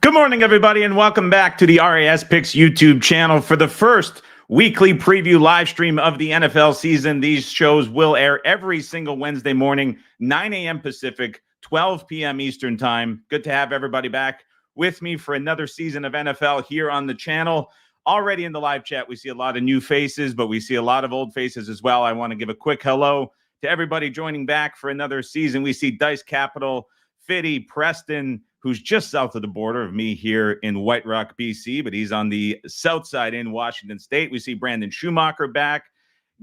Good morning, everybody, and welcome back to the RAS Picks YouTube channel for the first weekly preview live stream of the NFL season. These shows will air every single Wednesday morning, 9 a.m. Pacific, 12 p.m. Eastern Time. Good to have everybody back with me for another season of NFL here on the channel. Already in the live chat, we see a lot of new faces, but we see a lot of old faces as well. I want to give a quick hello to everybody joining back for another season. We see Dice Capital, Fitty, Preston, who's just south of the border of me here in White Rock, BC, but he's on the south side in Washington State. We see Brandon Schumacher back.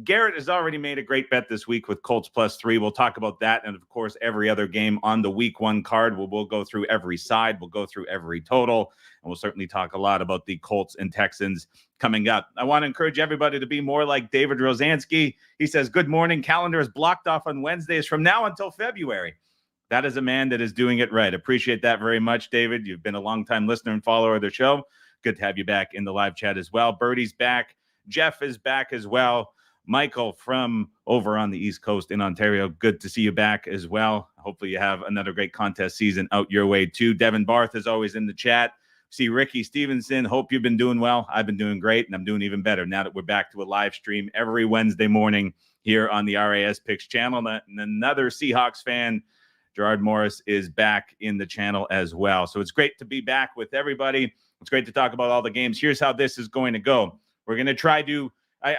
Garrett has already made a great bet this week with Colts +3. We'll talk about that and, of course, every other game on the week one card. We'll go through every side. We'll go through every total, and we'll certainly talk a lot about the Colts and Texans coming up. I want to encourage everybody to be more like David Rosansky. He says, good morning. Calendar is blocked off on Wednesdays from now until February. That is a man that is doing it right. Appreciate that very much, David. You've been a longtime listener and follower of the show. Good to have you back in the live chat as well. Birdie's back. Jeff is back as well. Michael from over on the East Coast in Ontario, good to see you back as well. Hopefully you have another great contest season out your way too. Devin Barth is always in the chat. See Ricky Stevenson, hope you've been doing well. I've been doing great, and I'm doing even better now that we're back to a live stream every Wednesday morning here on the RAS Picks channel. And another Seahawks fan, Gerard Morris, is back in the channel as well. So it's great to be back with everybody. It's great to talk about all the games. Here's how this is going to go. We're going to try to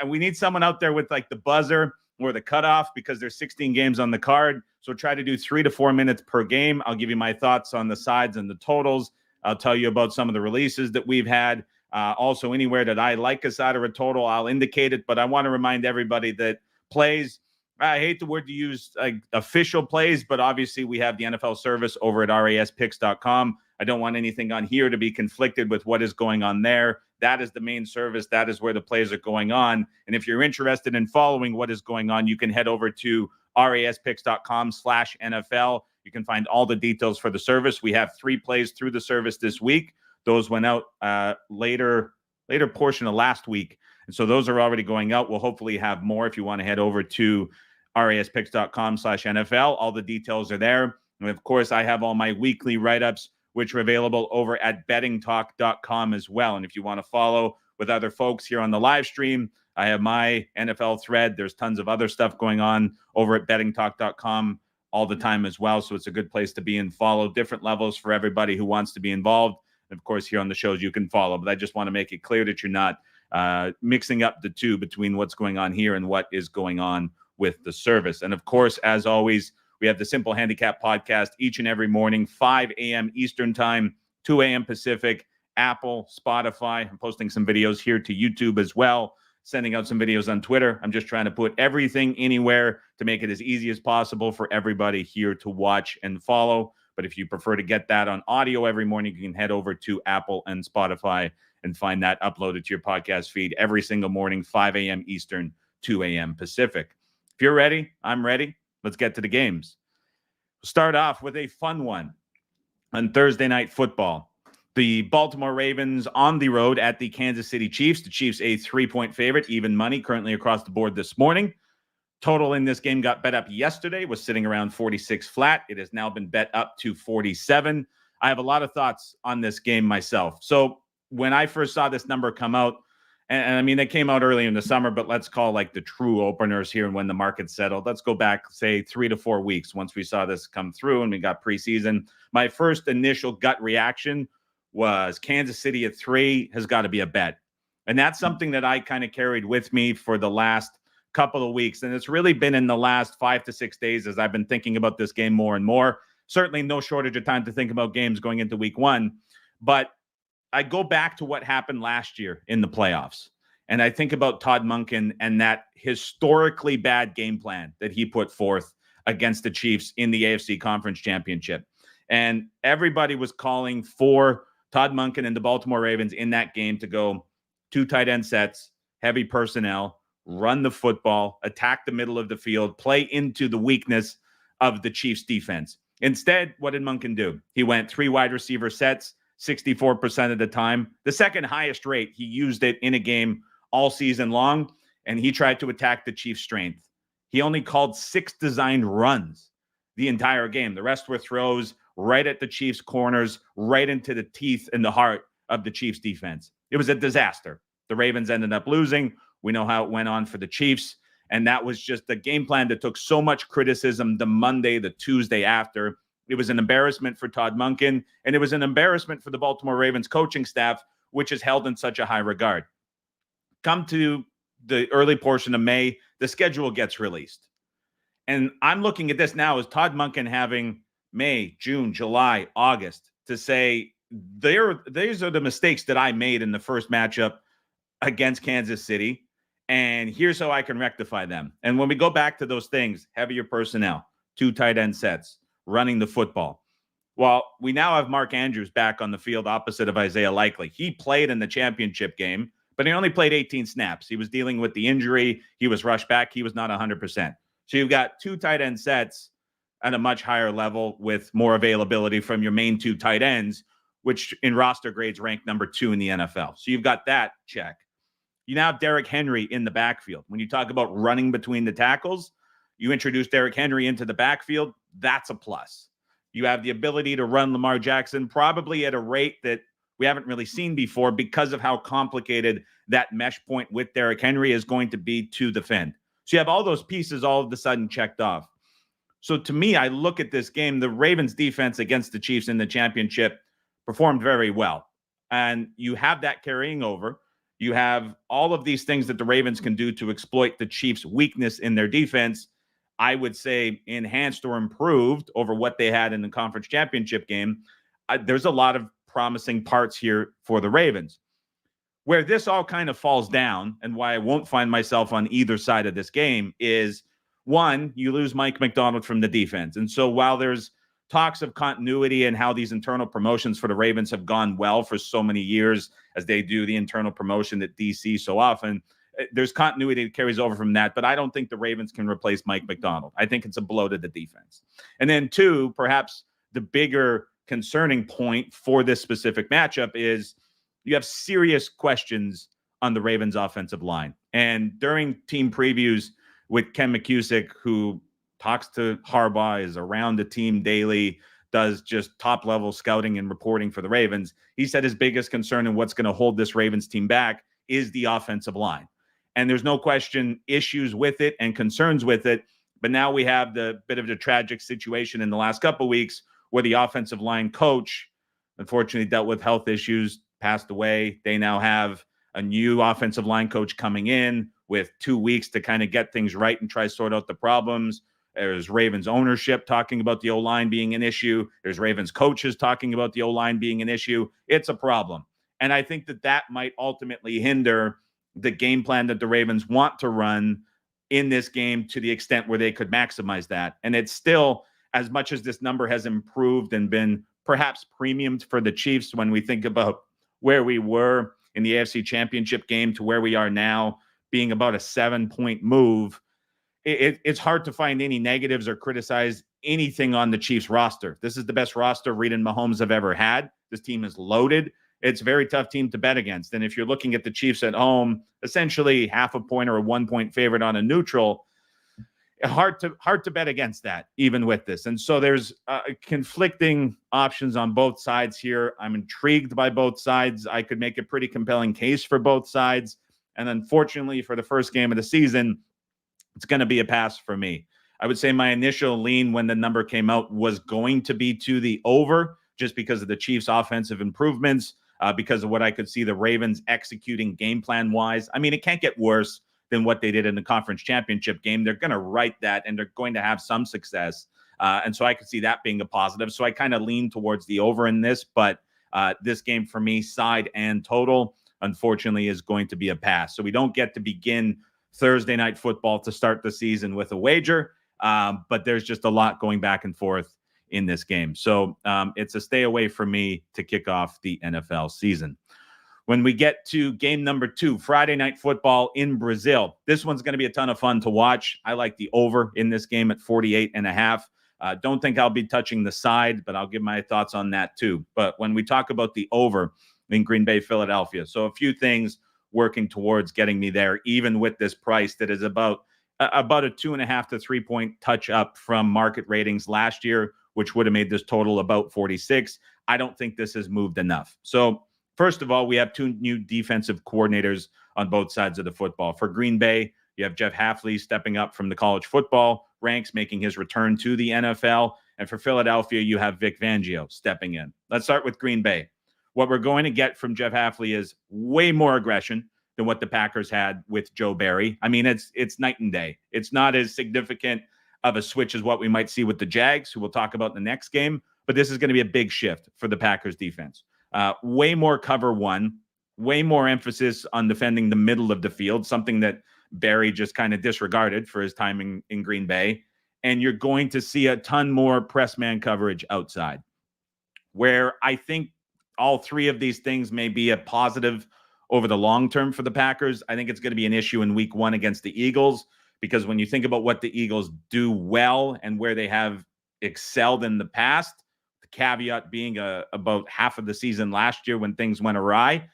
we need someone out there with like the buzzer or the cutoff because there's 16 games on the card. So try to do 3 to 4 minutes per game. I'll give you my thoughts on the sides and the totals. I'll tell you about some of the releases that we've had. Also, anywhere that I like a side or a total, I'll indicate it. But I want to remind everybody that plays, I hate the word to use, like official plays, but obviously we have the NFL service over at raspicks.com. I don't want anything on here to be conflicted with what is going on there. That is the main service. That is where the plays are going on. And if you're interested in following what is going on, you can head over to raspicks.com/NFL. You can find all the details for the service. We have 3 plays through the service this week. Those went out later portion of last week. And so those are already going out. We'll hopefully have more if you want to head over to raspicks.com/NFL. All the details are there. And of course, I have all my weekly write-ups, which are available over at bettingtalk.com as well. And if you want to follow with other folks here on the live stream, I have my NFL thread. There's tons of other stuff going on over at bettingtalk.com all the time as well. So it's a good place to be and follow different levels for everybody who wants to be involved. And of course, here on the shows, you can follow. But I just want to make it clear that you're not mixing up the two between what's going on here and what is going on with the service. And of course, as always, we have the Simple Handicap podcast each and every morning, 5 a.m. Eastern Time, 2 a.m. Pacific, Apple, Spotify. I'm posting some videos here to YouTube as well, sending out some videos on Twitter. I'm just trying to put everything anywhere to make it as easy as possible for everybody here to watch and follow. But if you prefer to get that on audio every morning, you can head over to Apple and Spotify and find that uploaded to your podcast feed every single morning, 5 a.m. Eastern, 2 a.m. Pacific. If you're ready, I'm ready. Let's get to the games. We'll start off with a fun one on Thursday Night Football. The Baltimore Ravens on the road at the Kansas City Chiefs. The Chiefs a 3-point favorite, even money currently across the board this morning. Total in this game got bet up yesterday, was sitting around 46 flat. It has now been bet up to 47. I have a lot of thoughts on this game myself. So when I first saw this number come out, and I mean, they came out early in the summer, but let's call like the true openers here and when the market settled. Let's go back, say, 3 to 4 weeks once we saw this come through and we got preseason. My first initial gut reaction was Kansas City at 3 has got to be a bet. And that's something that I kind of carried with me for the last couple of weeks. And it's really been in the last 5 to 6 days as I've been thinking about this game more and more. Certainly no shortage of time to think about games going into week one. But I go back to what happened last year in the playoffs. And I think about Todd Monken and that historically bad game plan that he put forth against the Chiefs in the AFC Conference Championship. And everybody was calling for Todd Monken and the Baltimore Ravens in that game to go 2 tight end sets, heavy personnel, run the football, attack the middle of the field, play into the weakness of the Chiefs defense. Instead, what did Monken do? He went 3 wide receiver sets, 64% of the time. The second highest rate, he used it in a game all season long, and he tried to attack the Chiefs' strength. He only called 6 designed runs the entire game. The rest were throws right at the Chiefs' corners, right into the teeth and the heart of the Chiefs' defense. It was a disaster. The Ravens ended up losing. We know how it went on for the Chiefs. And that was just the game plan that took so much criticism the Monday, the Tuesday after. It was an embarrassment for Todd Monken, and it was an embarrassment for the Baltimore Ravens coaching staff, which is held in such a high regard. Come to the early portion of May, the schedule gets released. And I'm looking at this now as Todd Monken having May, June, July, August to say, these are the mistakes that I made in the first matchup against Kansas City, and here's how I can rectify them. And when we go back to those things, heavier personnel, 2 tight end sets, running the football. Well, we now have Mark Andrews back on the field opposite of Isaiah Likely. He played in the championship game, but he only played 18 snaps. He was dealing with the injury. He was rushed back. He was not 100%. So you've got 2 tight end sets at a much higher level with more availability from your main 2 tight ends, which in roster grades rank number 2 in the NFL. So you've got that check. You now have Derrick Henry in the backfield. When you talk about running between the tackles, you introduce Derrick Henry into the backfield. That's a plus. You have the ability to run Lamar Jackson probably at a rate that we haven't really seen before because of how complicated that mesh point with Derrick Henry is going to be to defend. So you have all those pieces all of a sudden checked off. So to me, I look at this game, the Ravens defense against the Chiefs in the championship performed very well. And you have that carrying over. You have all of these things that the Ravens can do to exploit the Chiefs' weakness in their defense. I would say enhanced or improved over what they had in the conference championship game. There's a lot of promising parts here for the Ravens. Where this all kind of falls down and why I won't find myself on either side of this game is, one, you lose Mike Macdonald from the defense. And so while there's talks of continuity and how these internal promotions for the Ravens have gone well for so many years as they do the internal promotion at DC so often, there's continuity that carries over from that. But I don't think the Ravens can replace Mike Macdonald. I think it's a blow to the defense. And then 2, perhaps the bigger concerning point for this specific matchup is you have serious questions on the Ravens offensive line. And during team previews with Ken McCusick, who talks to Harbaugh, is around the team daily, does just top-level scouting and reporting for the Ravens, he said his biggest concern and what's going to hold this Ravens team back is the offensive line. And there's no question issues with it and concerns with it. But now we have the bit of a tragic situation in the last couple of weeks where the offensive line coach, unfortunately, dealt with health issues, passed away. They now have a new offensive line coach coming in with 2 weeks to kind of get things right and try to sort out the problems. There's Ravens ownership talking about the O-line being an issue. There's Ravens coaches talking about the O-line being an issue. It's a problem. And I think that might ultimately hinder the game plan that the Ravens want to run in this game to the extent where they could maximize that. And it's still, as much as this number has improved and been perhaps premiumed for the Chiefs when we think about where we were in the AFC Championship game to where we are now, being about a 7-point move, it's hard to find any negatives or criticize anything on the Chiefs roster. This is the best roster Reid and Mahomes have ever had. This team is loaded. It's a very tough team to bet against. And if you're looking at the Chiefs at home, essentially half a point or a 1-point favorite on a neutral, hard to bet against that, even with this. And so there's conflicting options on both sides here. I'm intrigued by both sides. I could make a pretty compelling case for both sides. And unfortunately, for the first game of the season, it's going to be a pass for me. I would say my initial lean when the number came out was going to be to the over, just because of the Chiefs' offensive improvements, because of what I could see the Ravens executing game plan-wise. I mean, it can't get worse than what they did in the conference championship game. They're going to write that, and they're going to have some success. And so I could see that being a positive. So I kind of lean towards the over in this, but this game for me, side and total, unfortunately, is going to be a pass. So we don't get to begin Thursday night football to start the season with a wager, but there's just a lot going back and forth in this game. So it's a stay away for me to kick off the NFL season. When we get to game number 2, Friday night football in Brazil, this one's going to be a ton of fun to watch. I like the over in this game at 48.5. Don't think I'll be touching the side, but I'll give my thoughts on that too. But when we talk about the over in Green Bay, Philadelphia, so a few things working towards getting me there, even with this price that is about a 2.5 to 3 point touch up from market ratings last year which would have made this total about 46. I don't think this has moved enough. So first of all, we have two new defensive coordinators on both sides of the football. For Green Bay, you have Jeff Hafley stepping up from the college football ranks, making his return to the NFL. And for Philadelphia, you have Vic Fangio stepping in. Let's start with Green Bay. What we're going to get from Jeff Hafley is way more aggression than what the Packers had with Joe Barry. I mean, it's night and day. It's not as significant of a switch as what we might see with the Jags, who we'll talk about in the next game. But this is going to be a big shift for the Packers defense. Way more cover one, way more emphasis on defending the middle of the field, something that Barry just kind of disregarded for his time in Green Bay. And you're going to see a ton more press man coverage outside, where I think all three of these things may be a positive over the long term for the Packers. I think it's going to be an issue in week one against the Eagles, because when you think about what the Eagles do well and where they have excelled in the past, the caveat being about half of the season last year when things went awry,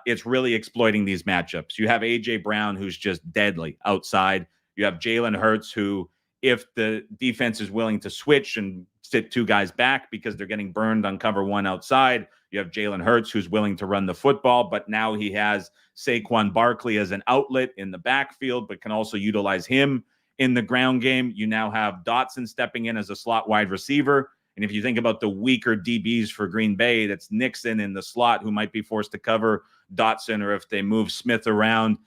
it's really exploiting these matchups. You have A.J. Brown, who's just deadly outside. You have Jalen Hurts, who, if the defense is willing to switch and sit two guys back because they're getting burned on cover one outside, you have Jalen Hurts, who's willing to run the football, but now he has Saquon Barkley as an outlet in the backfield, but can also utilize him in the ground game. You now have Dotson stepping in as a slot wide receiver. And if you think about the weaker DBs for Green Bay, that's Nixon in the slot, who might be forced to cover Dotson, or if they move Smith around,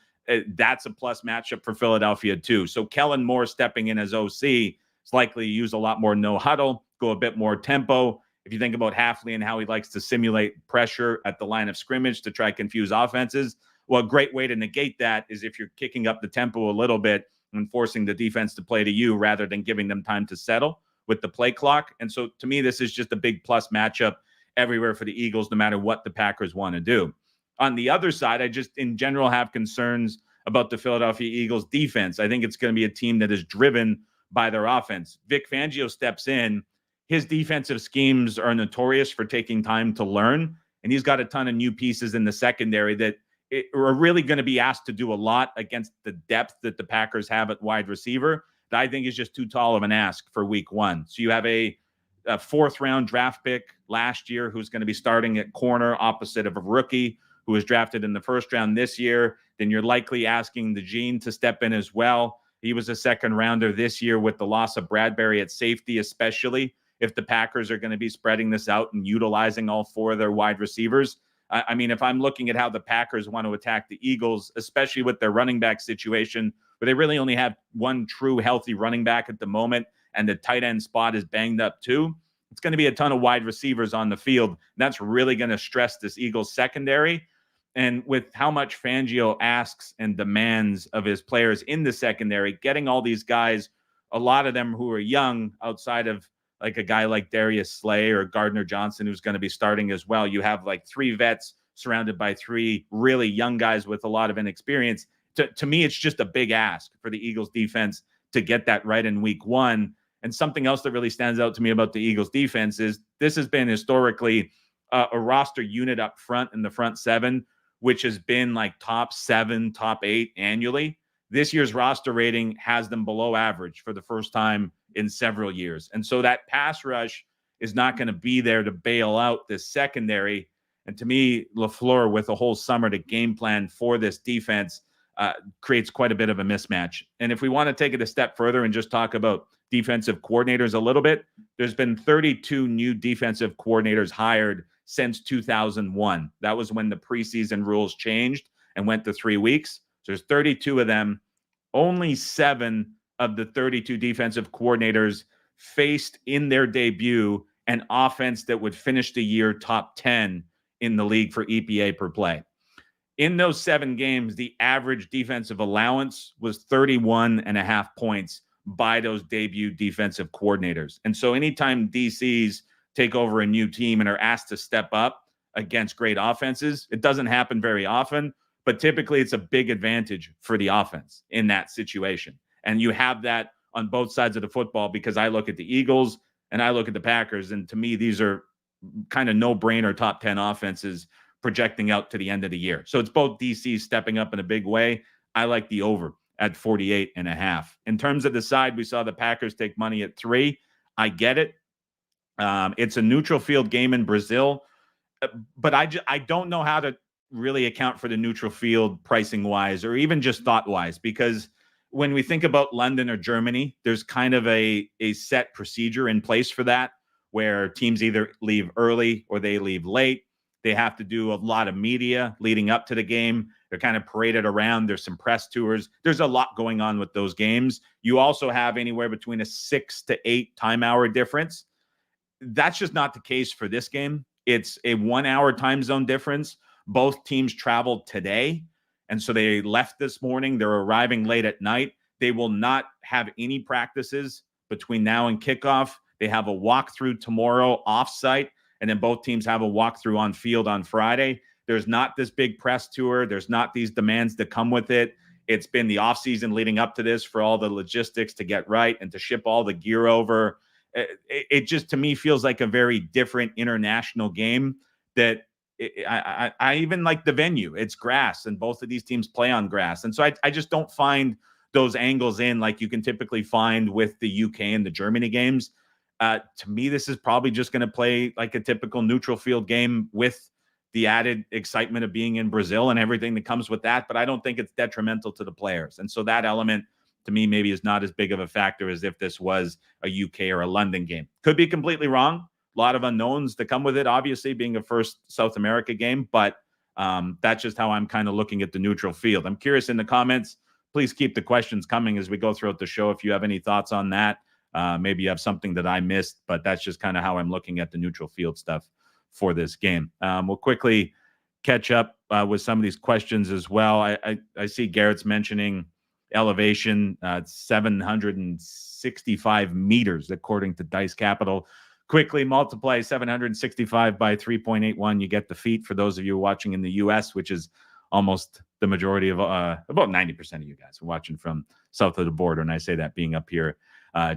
that's a plus matchup for Philadelphia too. So Kellen Moore stepping in as OC is likely to use a lot more no huddle, go a bit more tempo. If you think about Hafley and how he likes to simulate pressure at the line of scrimmage to try to confuse offenses, well, a great way to negate that is if you're kicking up the tempo a little bit and forcing the defense to play to you rather than giving them time to settle with the play clock. And so to me, this is just a big plus matchup everywhere for the Eagles, no matter what the Packers want to do. On the other side, I just in general have concerns about the Philadelphia Eagles defense. I think it's going to be a team that is driven by their offense. Vic Fangio steps in. His defensive schemes are notorious for taking time to learn, and he's got a ton of new pieces in the secondary that are really going to be asked to do a lot against the depth that the Packers have at wide receiver that I think is just too tall of an ask for week one. So you have a fourth-round draft pick last year who's going to be starting at corner opposite of a rookie who was drafted in the first round this year. Then you're likely asking the Gene to step in as well. He was a second-rounder this year with the loss of Bradbury at safety, especially if the Packers are going to be spreading this out and utilizing all four of their wide receivers. I mean, if I'm looking at how the Packers want to attack the Eagles, especially with their running back situation, where they really only have one true healthy running back at the moment, and the tight end spot is banged up too, it's going to be a ton of wide receivers on the field. That's really going to stress this Eagles secondary. And with how much Fangio asks and demands of his players in the secondary, getting all these guys, a lot of them who are young, outside of like a guy like Darius Slay or Gardner Johnson, who's going to be starting as well. You have like three vets surrounded by three really young guys with a lot of inexperience. To me, it's just a big ask for the Eagles defense to get that right in week one. And something else that really stands out to me about the Eagles defense is this has been historically a roster unit up front in the front seven, which has been like top 7, top 8 annually. This year's roster rating has them below average for the first time in several years. And so that pass rush is not going to be there to bail out this secondary. And to me, LaFleur, with a whole summer to game plan for this defense, creates quite a bit of a mismatch. And if we want to take it a step further and just talk about defensive coordinators a little bit, there's been 32 new defensive coordinators hired since 2001. That was when the preseason rules changed and went to 3 weeks. So there's 32 of them. Only 7 of the 32 defensive coordinators faced in their debut an offense that would finish the year top 10 in the league for EPA per play. In those 7 games, the average defensive allowance was 31.5 points by those debut defensive coordinators. And so anytime DCs take over a new team and are asked to step up against great offenses, it doesn't happen very often, but typically it's a big advantage for the offense in that situation. And you have that on both sides of the football, because I look at the Eagles and I look at the Packers, and to me, these are kind of no-brainer top 10 offenses projecting out to the end of the year. So it's both DCs stepping up in a big way. I like the over at 48.5. In terms of the side, we saw the Packers take money at 3. I get it. It's a neutral field game in Brazil, but I don't know how to really account for the neutral field pricing wise, or even just thought wise, because when we think about London or Germany, there's kind of a set procedure in place for that, where teams either leave early or they leave late. They have to do a lot of media leading up to the game. They're kind of paraded around. There's some press tours. There's a lot going on with those games. You also have anywhere between a 6 to 8 time hour difference. That's just not the case for this game. It's a 1 hour time zone difference. Both teams traveled today, and so they left this morning. They're arriving late at night. They will not have any practices between now and kickoff. They have a walkthrough tomorrow off-site, and then both teams have a walkthrough on field on Friday. There's not this big press tour. There's not these demands that come with it. It's been the offseason leading up to this for all the logistics to get right and to ship all the gear over. It just, to me, feels like a very different international game that I even like the venue. It's grass, and both of these teams play on grass. And so I just don't find those angles in like you can typically find with the UK and the Germany games. To me, this is probably just going to play like a typical neutral field game with the added excitement of being in Brazil and everything that comes with that. But I don't think it's detrimental to the players. And so that element, to me, maybe is not as big of a factor as if this was a UK or a London game. Could be completely wrong. A lot of unknowns that come with it, obviously, being a first South America game. But that's just how I'm kind of looking at the neutral field. I'm curious in the comments. Please keep the questions coming as we go throughout the show. If you have any thoughts on that, maybe you have something that I missed, but that's just kind of how I'm looking at the neutral field stuff for this game. We'll quickly catch up with some of these questions as well. I see Garrett's mentioning elevation, 765 meters, according to Dice Capital. Quickly multiply 765 by 3.81. You get the feet for those of you watching in the U.S., which is almost the majority of about 90% of you guys are watching from south of the border. And I say that being up here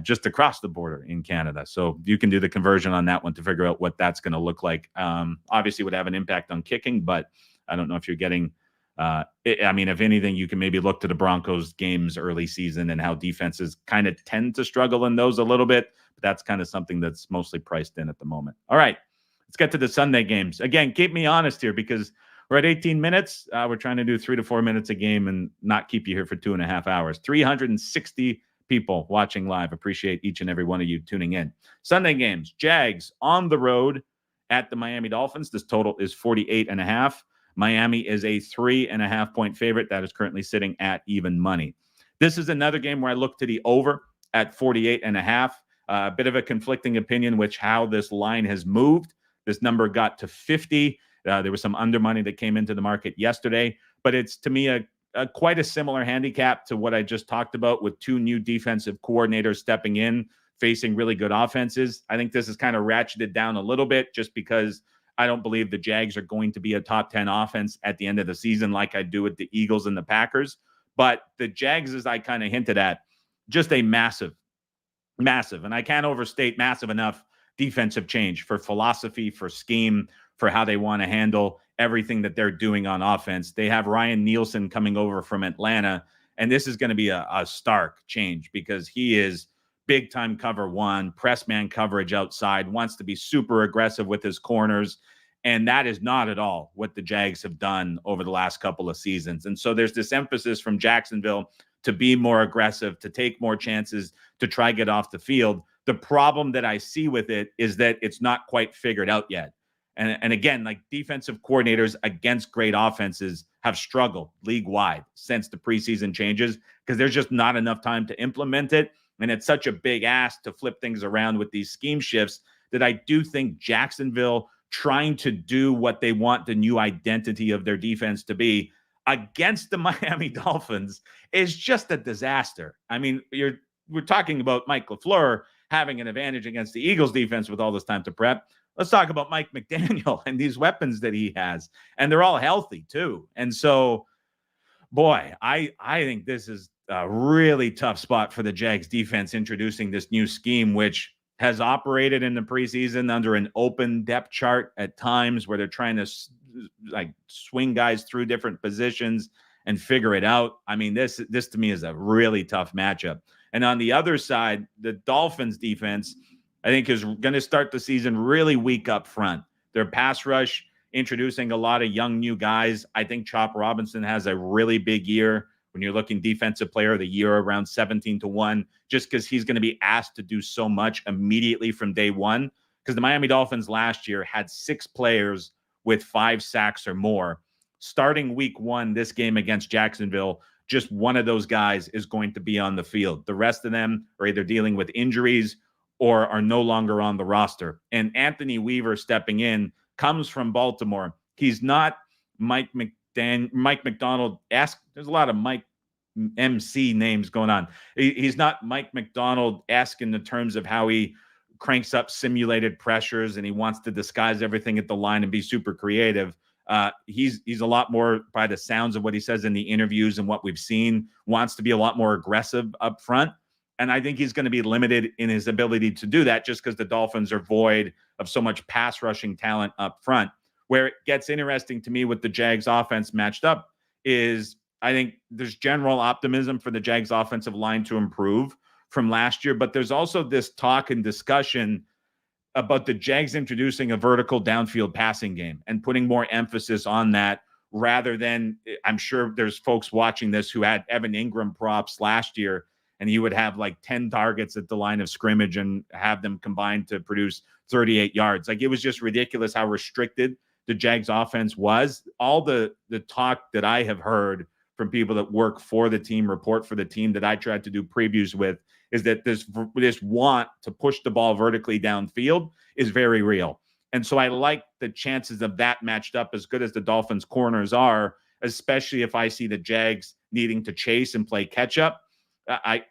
just across the border in Canada. So you can do the conversion on that one to figure out what that's going to look like. Obviously would have an impact on kicking, but I don't know if you're getting if anything, you can maybe look to the Broncos games early season and how defenses kind of tend to struggle in those a little bit. But that's kind of something that's mostly priced in at the moment. All right, let's get to the Sunday games. Again, keep me honest here because we're at 18 minutes. We're trying to do 3 to 4 minutes a game and not keep you here for 2.5 hours. 360 people watching live. Appreciate each and every one of you tuning in. Sunday games, Jags on the road at the Miami Dolphins. This total is 48.5. Miami is a 3.5 point favorite that is currently sitting at even money. This is another game where I look to the over at 48.5. A bit of a conflicting opinion, which how this line has moved. This number got to 50. There was some under money that came into the market yesterday, but it's to me a quite a similar handicap to what I just talked about with two new defensive coordinators stepping in, facing really good offenses. I think this is kind of ratcheted down a little bit just because I don't believe the Jags are going to be a top 10 offense at the end of the season like I do with the Eagles and the Packers. But the Jags, as I kind of hinted at, just a massive, and I can't overstate massive enough defensive change for philosophy, for scheme, for how they want to handle everything that they're doing on offense. They have Ryan Nielsen coming over from Atlanta, and this is going to be a stark change because he is big time cover one, press man coverage outside, wants to be super aggressive with his corners. And that is not at all what the Jags have done over the last couple of seasons. And so there's this emphasis from Jacksonville to be more aggressive, to take more chances, to try get off the field. The problem that I see with it is that it's not quite figured out yet. And again, like defensive coordinators against great offenses have struggled league-wide since the preseason changes because there's just not enough time to implement it. And it's such a big ask to flip things around with these scheme shifts that I do think Jacksonville trying to do what they want the new identity of their defense to be against the Miami Dolphins is just a disaster. I mean, we're talking about Mike LaFleur having an advantage against the Eagles defense with all this time to prep. Let's talk about Mike McDaniel and these weapons that he has. And they're all healthy too. And so, boy, I think this is a really tough spot for the Jags defense introducing this new scheme, which has operated in the preseason under an open depth chart at times where they're trying to like swing guys through different positions and figure it out. I mean, this to me is a really tough matchup. And on the other side, the Dolphins defense I think is going to start the season really weak up front. Their pass rush, introducing a lot of young new guys. I think Chop Robinson has a really big year when you're looking defensive player of the year around 17-1, just because he's going to be asked to do so much immediately from day one. Because the Miami Dolphins last year had 6 players with 5 sacks or more. Starting week 1, this game against Jacksonville, just one of those guys is going to be on the field. The rest of them are either dealing with injuries or are no longer on the roster. And Anthony Weaver stepping in comes from Baltimore. He's not Mike McDonald. There's a lot of Mike MC names going on. He's not Mike McDonald-esque in the terms of how he cranks up simulated pressures and he wants to disguise everything at the line and be super creative. He's a lot more, by the sounds of what he says in the interviews and what we've seen, wants to be a lot more aggressive up front. And I think he's going to be limited in his ability to do that just because the Dolphins are void of so much pass rushing talent up front. Where it gets interesting to me with the Jags offense matched up is I think there's general optimism for the Jags offensive line to improve from last year, but there's also this talk and discussion about the Jags introducing a vertical downfield passing game and putting more emphasis on that rather than, I'm sure there's folks watching this who had Evan Ingram props last year and you would have like 10 targets at the line of scrimmage and have them combined to produce 38 yards. Like, it was just ridiculous how restricted the Jags offense was. All the talk that I have heard from people that work for the team, report for the team that I tried to do previews with, is that this want to push the ball vertically downfield is very real. And so I like the chances of that matched up as good as the Dolphins corners are, especially if I see the Jags needing to chase and play catch up. I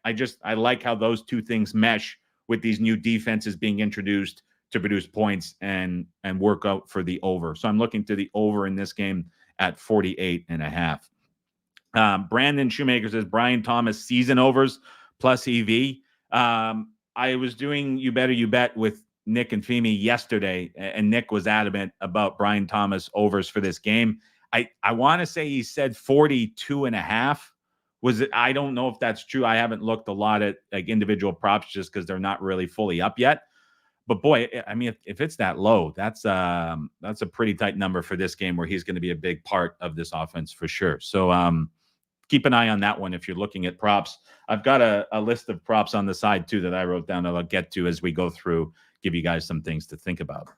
like how those two things mesh with these new defenses being introduced to produce points and work out for the over. So I'm looking to the over in this game at 48.5. Brandon Shoemaker says Brian Thomas season overs plus EV. I was doing You Better You Bet with Nick and Femi yesterday, and Nick was adamant about Brian Thomas overs for this game. I want to say he said 42.5. Was it? I don't know if that's true. I haven't looked a lot at like individual props just because they're not really fully up yet. But boy, I mean, if it's that low, that's a pretty tight number for this game where he's going to be a big part of this offense for sure. So keep an eye on that one if you're looking at props. I've got a list of props on the side too that I wrote down that I'll get to as we go through, give you guys some things to think about.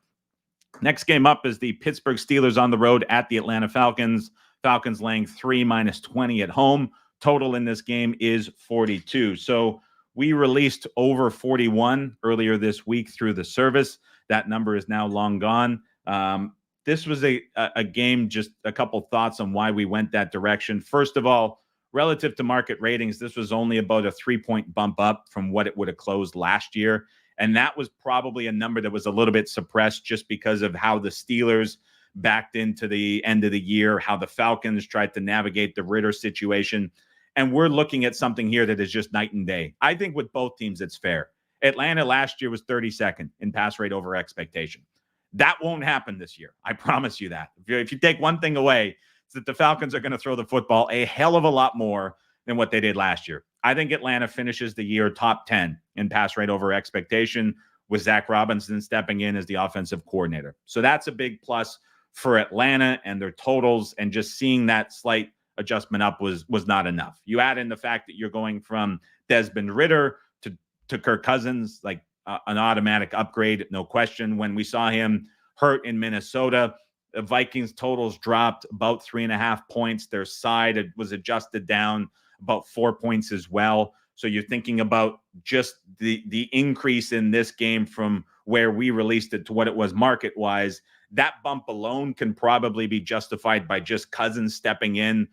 Next game up is the Pittsburgh Steelers on the road at the Atlanta Falcons. Falcons laying 3 -20 at home. Total in this game is 42. So we released over 41 earlier this week through the service. That number is now long gone. This was a game, just a couple thoughts on why we went that direction. First of all, relative to market ratings, this was only about a 3-point bump up from what it would have closed last year. And that was probably a number that was a little bit suppressed just because of how the Steelers backed into the end of the year, how the Falcons tried to navigate the Ritter situation. And we're looking at something here that is just night and day. I think with both teams, it's fair. Atlanta last year was 32nd in pass rate over expectation. That won't happen this year. I promise you that. If you take one thing away, it's that the Falcons are going to throw the football a hell of a lot more than what they did last year. I think Atlanta finishes the year top 10 in pass rate over expectation with Zach Robinson stepping in as the offensive coordinator. So that's a big plus for Atlanta and their totals, and just seeing that slight adjustment up was not enough. You add in the fact that you're going from Desmond Ritter to Kirk Cousins, like an automatic upgrade, no question. When we saw him hurt in Minnesota, the Vikings totals dropped about 3.5 points. Their side was adjusted down about 4 points as well. So you're thinking about just the increase in this game from where we released it to what it was market-wise. That bump alone can probably be justified by just Cousins stepping in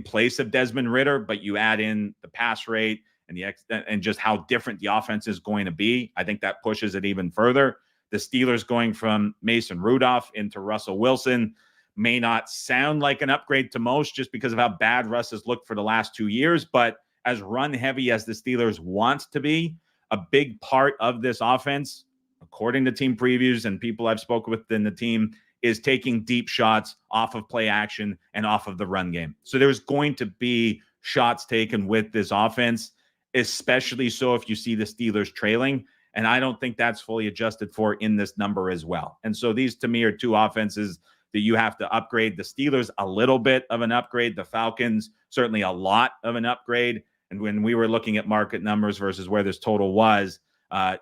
place of Desmond Ritter, but you add in the pass rate and just how different the offense is going to be. I think that pushes it even further. The Steelers going from Mason Rudolph into Russell Wilson may not sound like an upgrade to most just because of how bad Russ has looked for the last 2 years, but as run heavy as the Steelers want to be, a big part of this offense, according to team previews and people I've spoken with in the team, is taking deep shots off of play action and off of the run game. So there's going to be shots taken with this offense, especially so if you see the Steelers trailing. And I don't think that's fully adjusted for in this number as well. And so these, to me, are two offenses that you have to upgrade. The Steelers, a little bit of an upgrade. The Falcons, certainly a lot of an upgrade. And when we were looking at market numbers versus where this total was,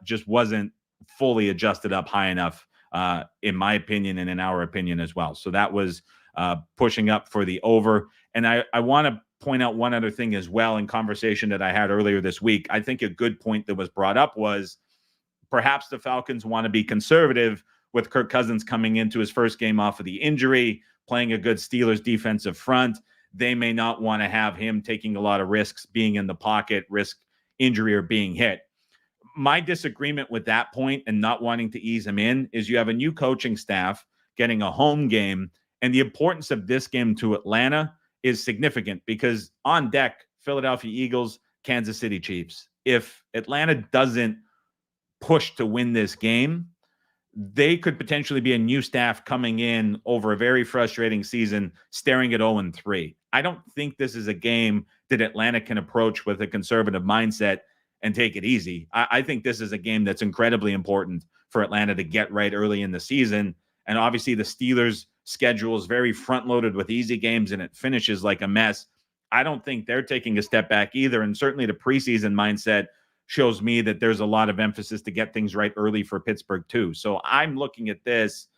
just wasn't fully adjusted up high enough, in my opinion and in our opinion as well. So that was pushing up for the over. And I want to point out one other thing as well in conversation that I had earlier this week. I think a good point that was brought up was perhaps the Falcons want to be conservative with Kirk Cousins coming into his first game off of the injury, playing a good Steelers defensive front. They may not want to have him taking a lot of risks, being in the pocket, risk injury or being hit. My disagreement with that point and not wanting to ease him in is you have a new coaching staff getting a home game, and the importance of this game to Atlanta is significant because on deck, Philadelphia Eagles, Kansas City Chiefs. If Atlanta doesn't push to win this game, they could potentially be a new staff coming in over a very frustrating season, staring at 0-3. I don't think this is a game that Atlanta can approach with a conservative mindset and take it easy. I think this is a game that's incredibly important for Atlanta to get right early in the season. And obviously the Steelers' schedule is very front-loaded with easy games, and it finishes like a mess. I don't think they're taking a step back either. And certainly the preseason mindset shows me that there's a lot of emphasis to get things right early for Pittsburgh too. So I'm looking at this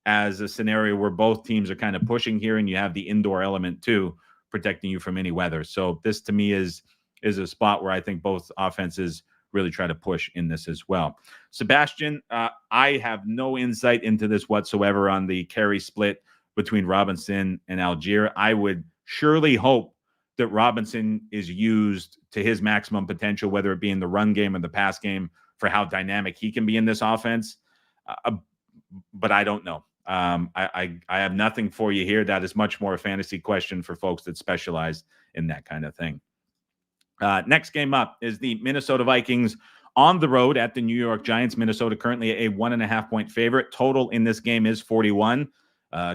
as a scenario where both teams are kind of pushing here, and you have the indoor element too, protecting you from any weather. So this to me is a spot where I think both offenses really try to push in this as well. Sebastian, I have no insight into this whatsoever on the carry split between Robinson and Algier. I would surely hope that Robinson is used to his maximum potential, whether it be in the run game or the pass game, for how dynamic he can be in this offense. But I don't know. I have nothing for you here. That is much more a fantasy question for folks that specialize in that kind of thing. Next game up is the Minnesota Vikings on the road at the New York Giants. Minnesota currently a 1.5-point favorite. Total in this game is 41.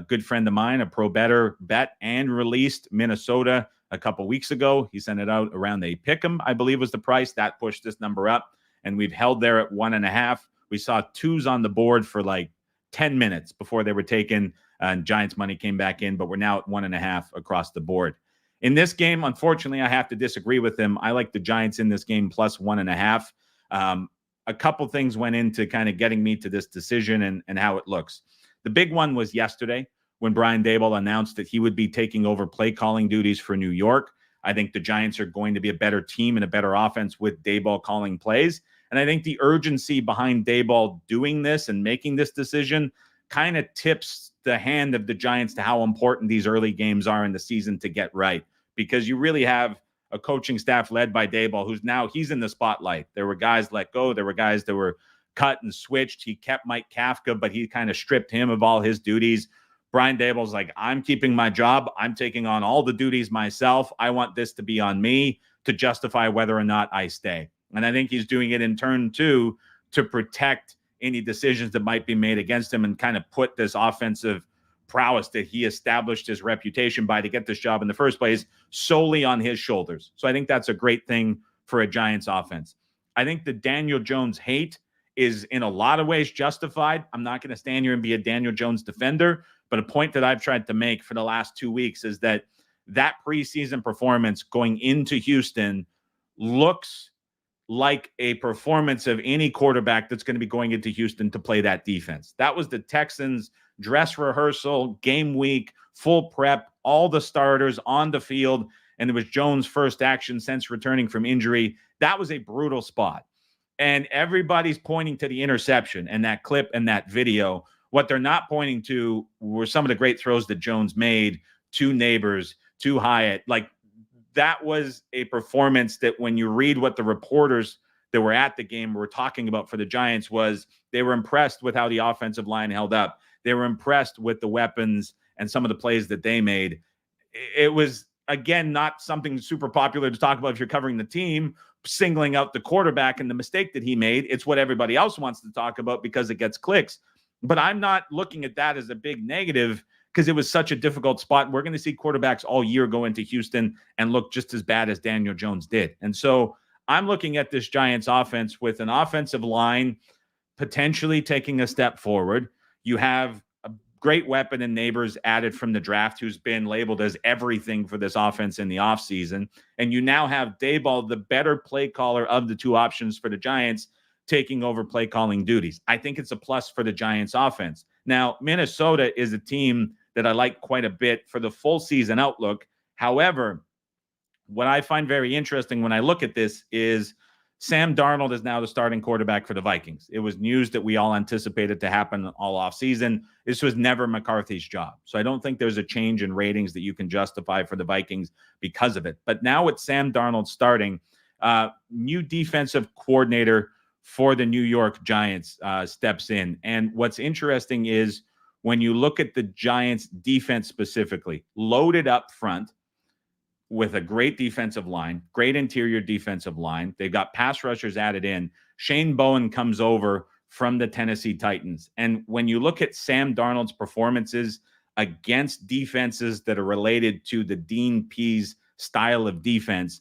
Good friend of mine, a pro bettor, bet and released Minnesota a couple weeks ago. He sent it out around a pick'em, I believe was the price. That pushed this number up, and we've held there at 1.5. We saw twos on the board for like 10 minutes before they were taken, and Giants money came back in, but we're now at 1.5 across the board. In this game, unfortunately, I have to disagree with him. I like the Giants in this game plus 1.5. A couple things went into kind of getting me to this decision and how it looks. The big one was yesterday when Brian Daboll announced that he would be taking over play calling duties for New York. I think the Giants are going to be a better team and a better offense with Daboll calling plays. And I think the urgency behind Daboll doing this and making this decision kind of tips the hand of the Giants to how important these early games are in the season to get right, because you really have a coaching staff led by Daboll, he's in the spotlight. There were guys let go. There were guys that were cut and switched. He kept Mike Kafka, but he kind of stripped him of all his duties. Brian Daboll's like, I'm keeping my job. I'm taking on all the duties myself. I want this to be on me to justify whether or not I stay. And I think he's doing it in turn, too, to protect any decisions that might be made against him and kind of put this offensive prowess that he established his reputation by to get this job in the first place solely on his shoulders. So I think that's a great thing for a Giants offense. I think the Daniel Jones hate is in a lot of ways justified. I'm not going to stand here and be a Daniel Jones defender, but a point that I've tried to make for the last 2 weeks is that preseason performance going into Houston looks like a performance of any quarterback that's going to be going into Houston to play that defense. That was the Texans' dress rehearsal, game week, full prep, all the starters on the field, and it was Jones' first action since returning from injury. That was a brutal spot. And everybody's pointing to the interception and that clip and that video. What they're not pointing to were some of the great throws that Jones made to Neighbors, to Hyatt. Like, that was a performance that when you read what the reporters that were at the game were talking about for the Giants was they were impressed with how the offensive line held up. They were impressed with the weapons and some of the plays that they made. It was, again, not something super popular to talk about if you're covering the team, singling out the quarterback and the mistake that he made. It's what everybody else wants to talk about because it gets clicks. But I'm not looking at that as a big negative because it was such a difficult spot. We're going to see quarterbacks all year go into Houston and look just as bad as Daniel Jones did. And so I'm looking at this Giants offense with an offensive line potentially taking a step forward. You have a great weapon in Neighbors added from the draft, who's been labeled as everything for this offense in the offseason. And you now have Daboll, the better play caller of the two options for the Giants, taking over play calling duties. I think it's a plus for the Giants offense. Now, Minnesota is a team that I like quite a bit for the full season outlook. However, what I find very interesting when I look at this is Sam Darnold is now the starting quarterback for the Vikings. It was news that we all anticipated to happen all offseason. This was never McCarthy's job. So I don't think there's a change in ratings that you can justify for the Vikings because of it. But now with Sam Darnold starting, new defensive coordinator for the New York Giants steps in. And what's interesting is when you look at the Giants defense specifically, loaded up front, with a great defensive line, great interior defensive line. They've got pass rushers added in. Shane Bowen comes over from the Tennessee Titans. And when you look at Sam Darnold's performances against defenses that are related to the Dean Pease style of defense,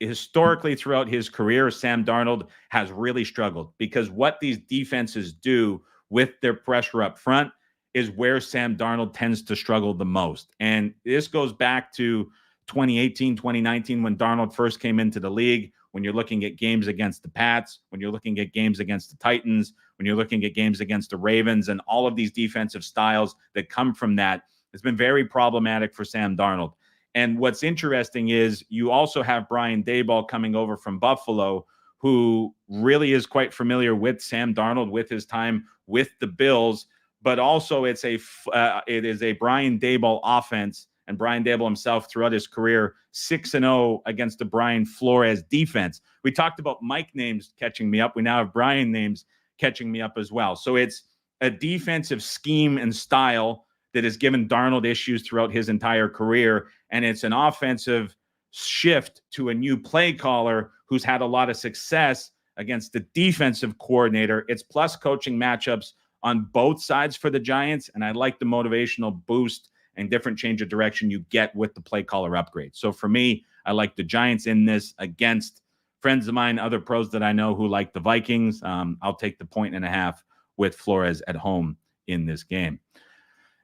historically throughout his career, Sam Darnold has really struggled because what these defenses do with their pressure up front is where Sam Darnold tends to struggle the most. And this goes back to 2018, 2019, when Darnold first came into the league, when you're looking at games against the Pats, when you're looking at games against the Titans, when you're looking at games against the Ravens, and all of these defensive styles that come from that, it's been very problematic for Sam Darnold. And what's interesting is you also have Brian Daboll coming over from Buffalo, who really is quite familiar with Sam Darnold, with his time with the Bills, but also it is a Brian Daboll offense. And Brian Daboll himself throughout his career, 6-0 against the Brian Flores defense. We talked about Mike names catching me up. We now have Brian names catching me up as well. So it's a defensive scheme and style that has given Darnold issues throughout his entire career. And it's an offensive shift to a new play caller who's had a lot of success against the defensive coordinator. It's plus coaching matchups on both sides for the Giants. And I like the motivational boost and different change of direction you get with the play caller upgrade. So for me, I like the Giants in this against friends of mine, other pros that I know who like the Vikings. I'll take the 1.5 with Flores at home in this game.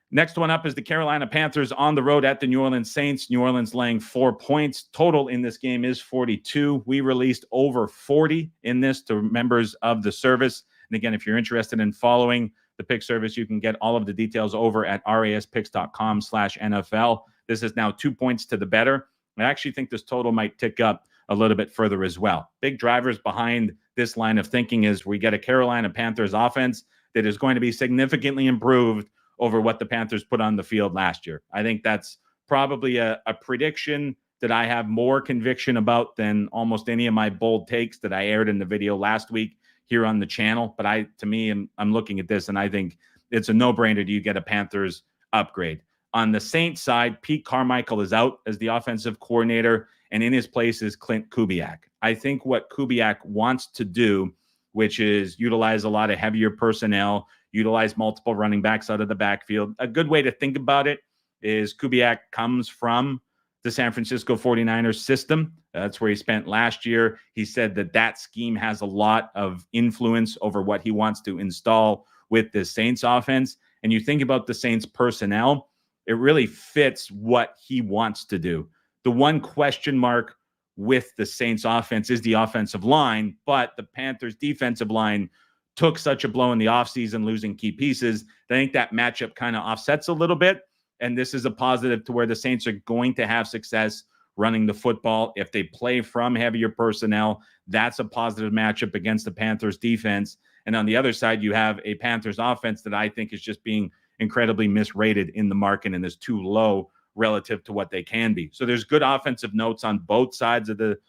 Next one up is the Carolina Panthers on the road at the New Orleans Saints. New Orleans laying 4 points. Total in this game is 42. We released over 40 in this to members of the service. And again, if you're interested in following the pick service, you can get all of the details over at raspicks.com/NFL. This is now 2 points to the better. I actually think this total might tick up a little bit further as well. Big drivers behind this line of thinking is we get a Carolina Panthers offense that is going to be significantly improved over what the Panthers put on the field last year. I think that's probably a prediction that I have more conviction about than almost any of my bold takes that I aired in the video last week here on the channel. But I'm looking at this and I think it's a no-brainer. Do you get a Panthers upgrade? On the Saints side, Pete Carmichael is out as the offensive coordinator, and in his place is Clint Kubiak. I think what Kubiak wants to do, which is utilize a lot of heavier personnel, utilize multiple running backs out of the backfield. A good way to think about it is Kubiak comes from the San Francisco 49ers system. That's where he spent last year. He said that scheme has a lot of influence over what he wants to install with the Saints offense. And you think about the Saints personnel, it really fits what he wants to do. The one question mark with the Saints offense is the offensive line, but the Panthers defensive line took such a blow in the offseason, losing key pieces. I think that matchup kind of offsets a little bit. And this is a positive to where the Saints are going to have success running the football. If they play from heavier personnel, that's a positive matchup against the Panthers defense. And on the other side, you have a Panthers offense that I think is just being incredibly misrated in the market and is too low relative to what they can be. So there's good offensive notes on both sides of the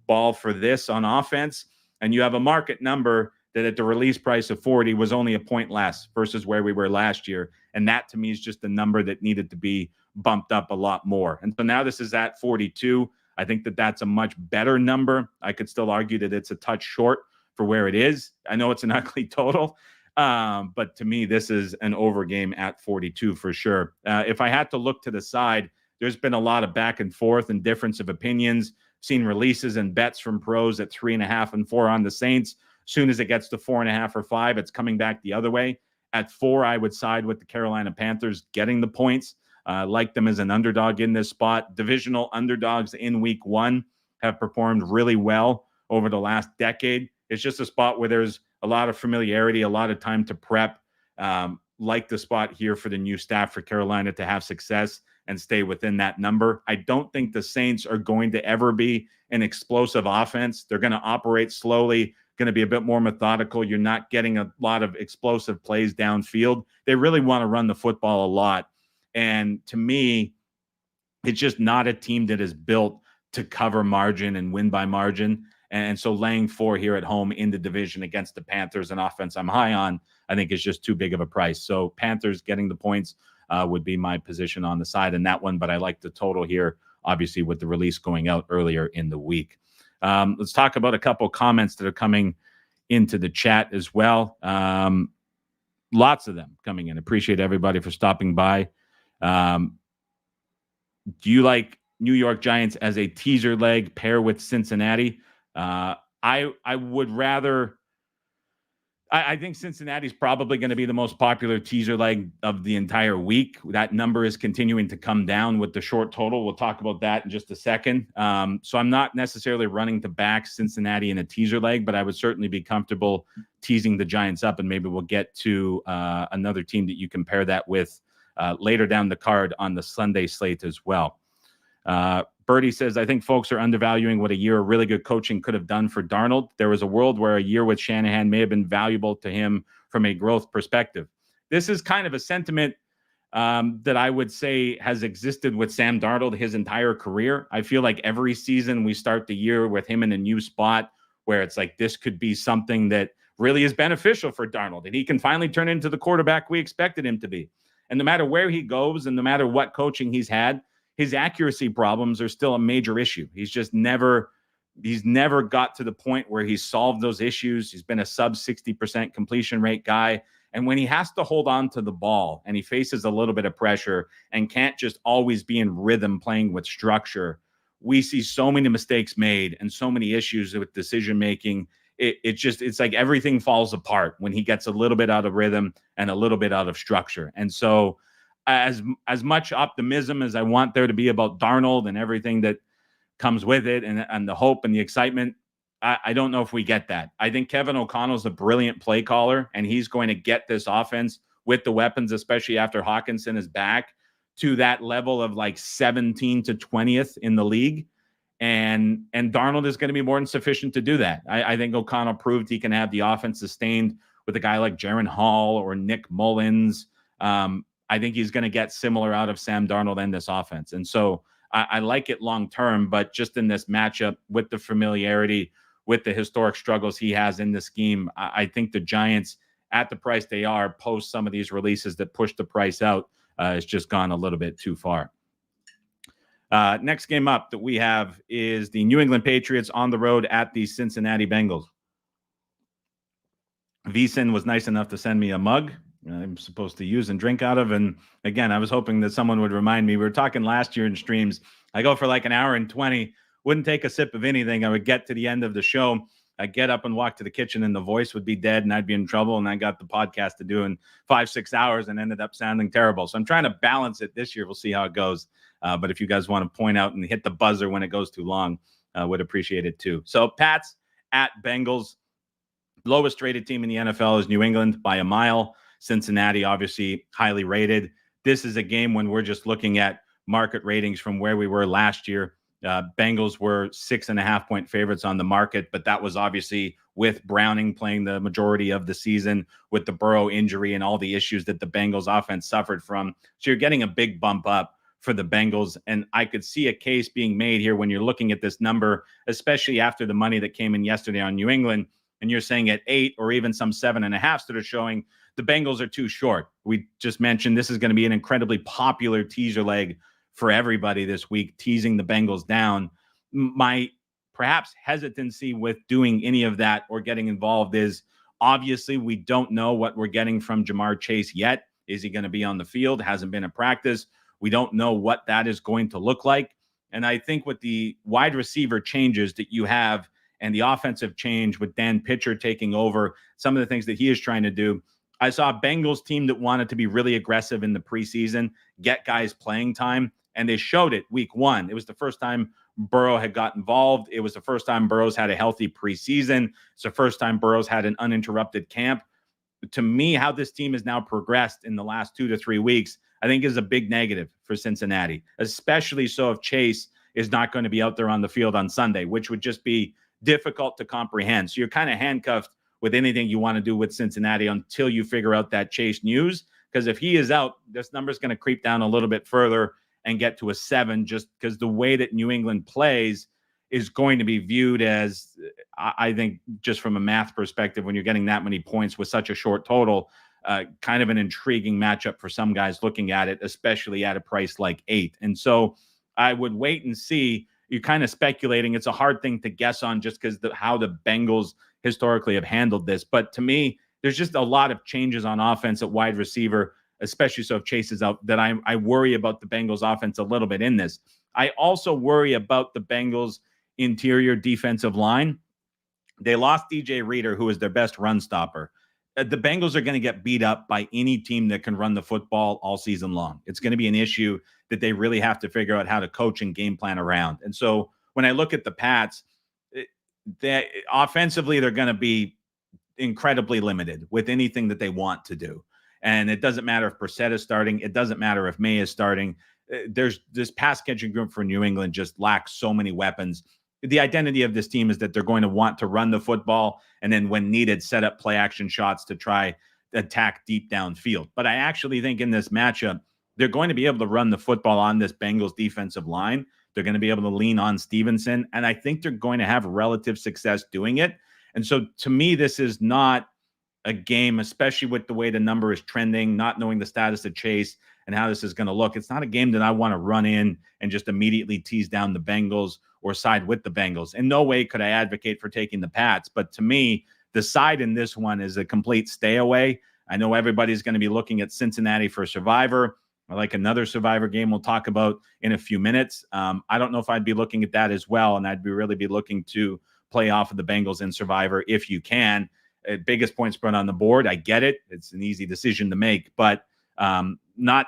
ball for this on offense. And you have a market number that at the release price of 40 was only a point less versus where we were last year. And that to me is just a number that needed to be bumped up a lot more. And so now this is at 42. I think that that's a much better number. I could still argue that it's a touch short for where it is. I know it's an ugly total, but to me, this is an over game at 42 for sure. If I had to look to the side, there's been a lot of back and forth and difference of opinions. seen releases and bets from pros at 3.5 and 4 on the Saints. Soon as it gets to 4.5 or 5, it's coming back the other way. At 4, I would side with the Carolina Panthers getting the points. Like them as an underdog in this spot. Divisional underdogs in week 1 have performed really well over the last decade. It's just a spot where there's a lot of familiarity, a lot of time to prep. Like the spot here for the new staff for Carolina to have success and stay within that number. I don't think the Saints are going to ever be an explosive offense. They're going to operate slowly, going to be a bit more methodical. You're not getting a lot of explosive plays downfield. They really want to run the football a lot. And to me, it's just not a team that is built to cover margin and win by margin. And so laying 4 here at home in the division against the Panthers, an offense I'm high on, I think is just too big of a price. So Panthers getting the points would be my position on the side in that one. But I like the total here, obviously, with the release going out earlier in the week. Let's talk about a couple comments that are coming into the chat as well. Lots of them coming in. Appreciate everybody for stopping by. Do you like New York Giants as a teaser leg pair with Cincinnati? I would rather. I think Cincinnati's probably going to be the most popular teaser leg of the entire week. That number is continuing to come down with the short total. We'll talk about that in just a second. So I'm not necessarily running to back Cincinnati in a teaser leg, but I would certainly be comfortable teasing the Giants up, and maybe we'll get to another team that you can pair that with later down the card on the Sunday slate as well. Birdie says, I think folks are undervaluing what a year of really good coaching could have done for Darnold. There was a world where a year with Shanahan may have been valuable to him from a growth perspective. This is kind of a sentiment that I would say has existed with Sam Darnold his entire career. I feel like every season we start the year with him in a new spot where it's like this could be something that really is beneficial for Darnold, and he can finally turn into the quarterback we expected him to be. And no matter where he goes and no matter what coaching he's had, his accuracy problems are still a major issue. He's never got to the point where he's solved those issues. He's been a sub 60% completion rate guy. And when he has to hold on to the ball and he faces a little bit of pressure and can't just always be in rhythm playing with structure, we see so many mistakes made and so many issues with decision-making. It's like everything falls apart when he gets a little bit out of rhythm and a little bit out of structure. And so as much optimism as I want there to be about Darnold and everything that comes with it and the hope and the excitement, I don't know if we get that. I think Kevin O'Connell's a brilliant play caller, and he's going to get this offense with the weapons, especially after Hawkinson is back, to that level of like 17 to 20th in the league. And Darnold is going to be more than sufficient to do that. I think O'Connell proved he can have the offense sustained with a guy like Jaron Hall or Nick Mullins. I think he's going to get similar out of Sam Darnold and this offense. And so I like it long term, but just in this matchup with the familiarity, with the historic struggles he has in the scheme, I think the Giants at the price they are post some of these releases that push the price out has just gone a little bit too far. Next game up that we have is the New England Patriots on the road at the Cincinnati Bengals. VSiN was nice enough to send me a mug I'm supposed to use and drink out of. And again, I was hoping that someone would remind me. We were talking last year in streams. I go for like an hour and 20, wouldn't take a sip of anything. I would get to the end of the show. I'd get up and walk to the kitchen and the voice would be dead and I'd be in trouble. And I got the podcast to do in 5-6 hours and ended up sounding terrible. So I'm trying to balance it this year. We'll see how it goes. But if you guys want to point out and hit the buzzer when it goes too long, would appreciate it too. So Pats at Bengals. Lowest rated team in the NFL is New England by a mile. Cincinnati, obviously highly rated. This is a game when we're just looking at market ratings from where we were last year. Bengals were 6.5 point favorites on the market, but that was obviously with Browning playing the majority of the season with the Burrow injury and all the issues that the Bengals offense suffered from. So you're getting a big bump up for the Bengals. And I could see a case being made here when you're looking at this number, especially after the money that came in yesterday on New England. And you're saying at 8 or even some 7.5 that are showing the Bengals are too short. We just mentioned this is going to be an incredibly popular teaser leg for everybody this week, teasing the Bengals down. My perhaps hesitancy with doing any of that or getting involved is obviously we don't know what we're getting from Jamar Chase yet. Is he going to be on the field? Hasn't been in practice. We don't know what that is going to look like. And I think with the wide receiver changes that you have and the offensive change with Dan Pitcher taking over, some of the things that he is trying to do, I saw a Bengals team that wanted to be really aggressive in the preseason, get guys playing time, and they showed it week 1. It was the first time Burrow had got involved. It was the first time Burrow's had a healthy preseason. It's the first time Burrow's had an uninterrupted camp. To me, how this team has now progressed in the last 2 to 3 weeks, I think is a big negative for Cincinnati, especially so if Chase is not going to be out there on the field on Sunday, which would just be difficult to comprehend. So you're kind of handcuffed with anything you want to do with Cincinnati until you figure out that Chase news. Because if he is out, this number is going to creep down a little bit further and get to a 7, just because the way that New England plays is going to be viewed as, I think, just from a math perspective, when you're getting that many points with such a short total, kind of an intriguing matchup for some guys looking at it, especially at a price like 8. And so I would wait and see. You're kind of speculating. It's a hard thing to guess on just because how the Bengals historically have handled this. But to me, there's just a lot of changes on offense at wide receiver, especially so if Chase is out, that I worry about the Bengals offense a little bit in this. I also worry about the Bengals interior defensive line. They lost DJ Reader, who is their best run stopper. The Bengals are going to get beat up by any team that can run the football all season long. It's going to be an issue that they really have to figure out how to coach and game plan around. And so when I look at the Pats, they offensively, they're going to be incredibly limited with anything that they want to do. And it doesn't matter if Brissett is starting. It doesn't matter if May is starting. There's this pass catching group for New England just lacks so many weapons. The identity of this team is that they're going to want to run the football and then when needed, set up play action shots to try attack deep downfield. But I actually think in this matchup, they're going to be able to run the football on this Bengals defensive line. They're going to be able to lean on Stevenson. And I think they're going to have relative success doing it. And so to me, this is not a game, especially with the way the number is trending, not knowing the status of Chase and how this is going to look. It's not a game that I want to run in and just immediately tease down the Bengals or side with the Bengals. In no way could I advocate for taking the Pats. But to me, the side in this one is a complete stay away. I know everybody's going to be looking at Cincinnati for Survivor. I like another Survivor game we'll talk about in a few minutes. I don't know if I'd be looking at that as well, and I'd really be looking to play off of the Bengals in Survivor if you can. Biggest point spread on the board. I get it. It's an easy decision to make, but I'm not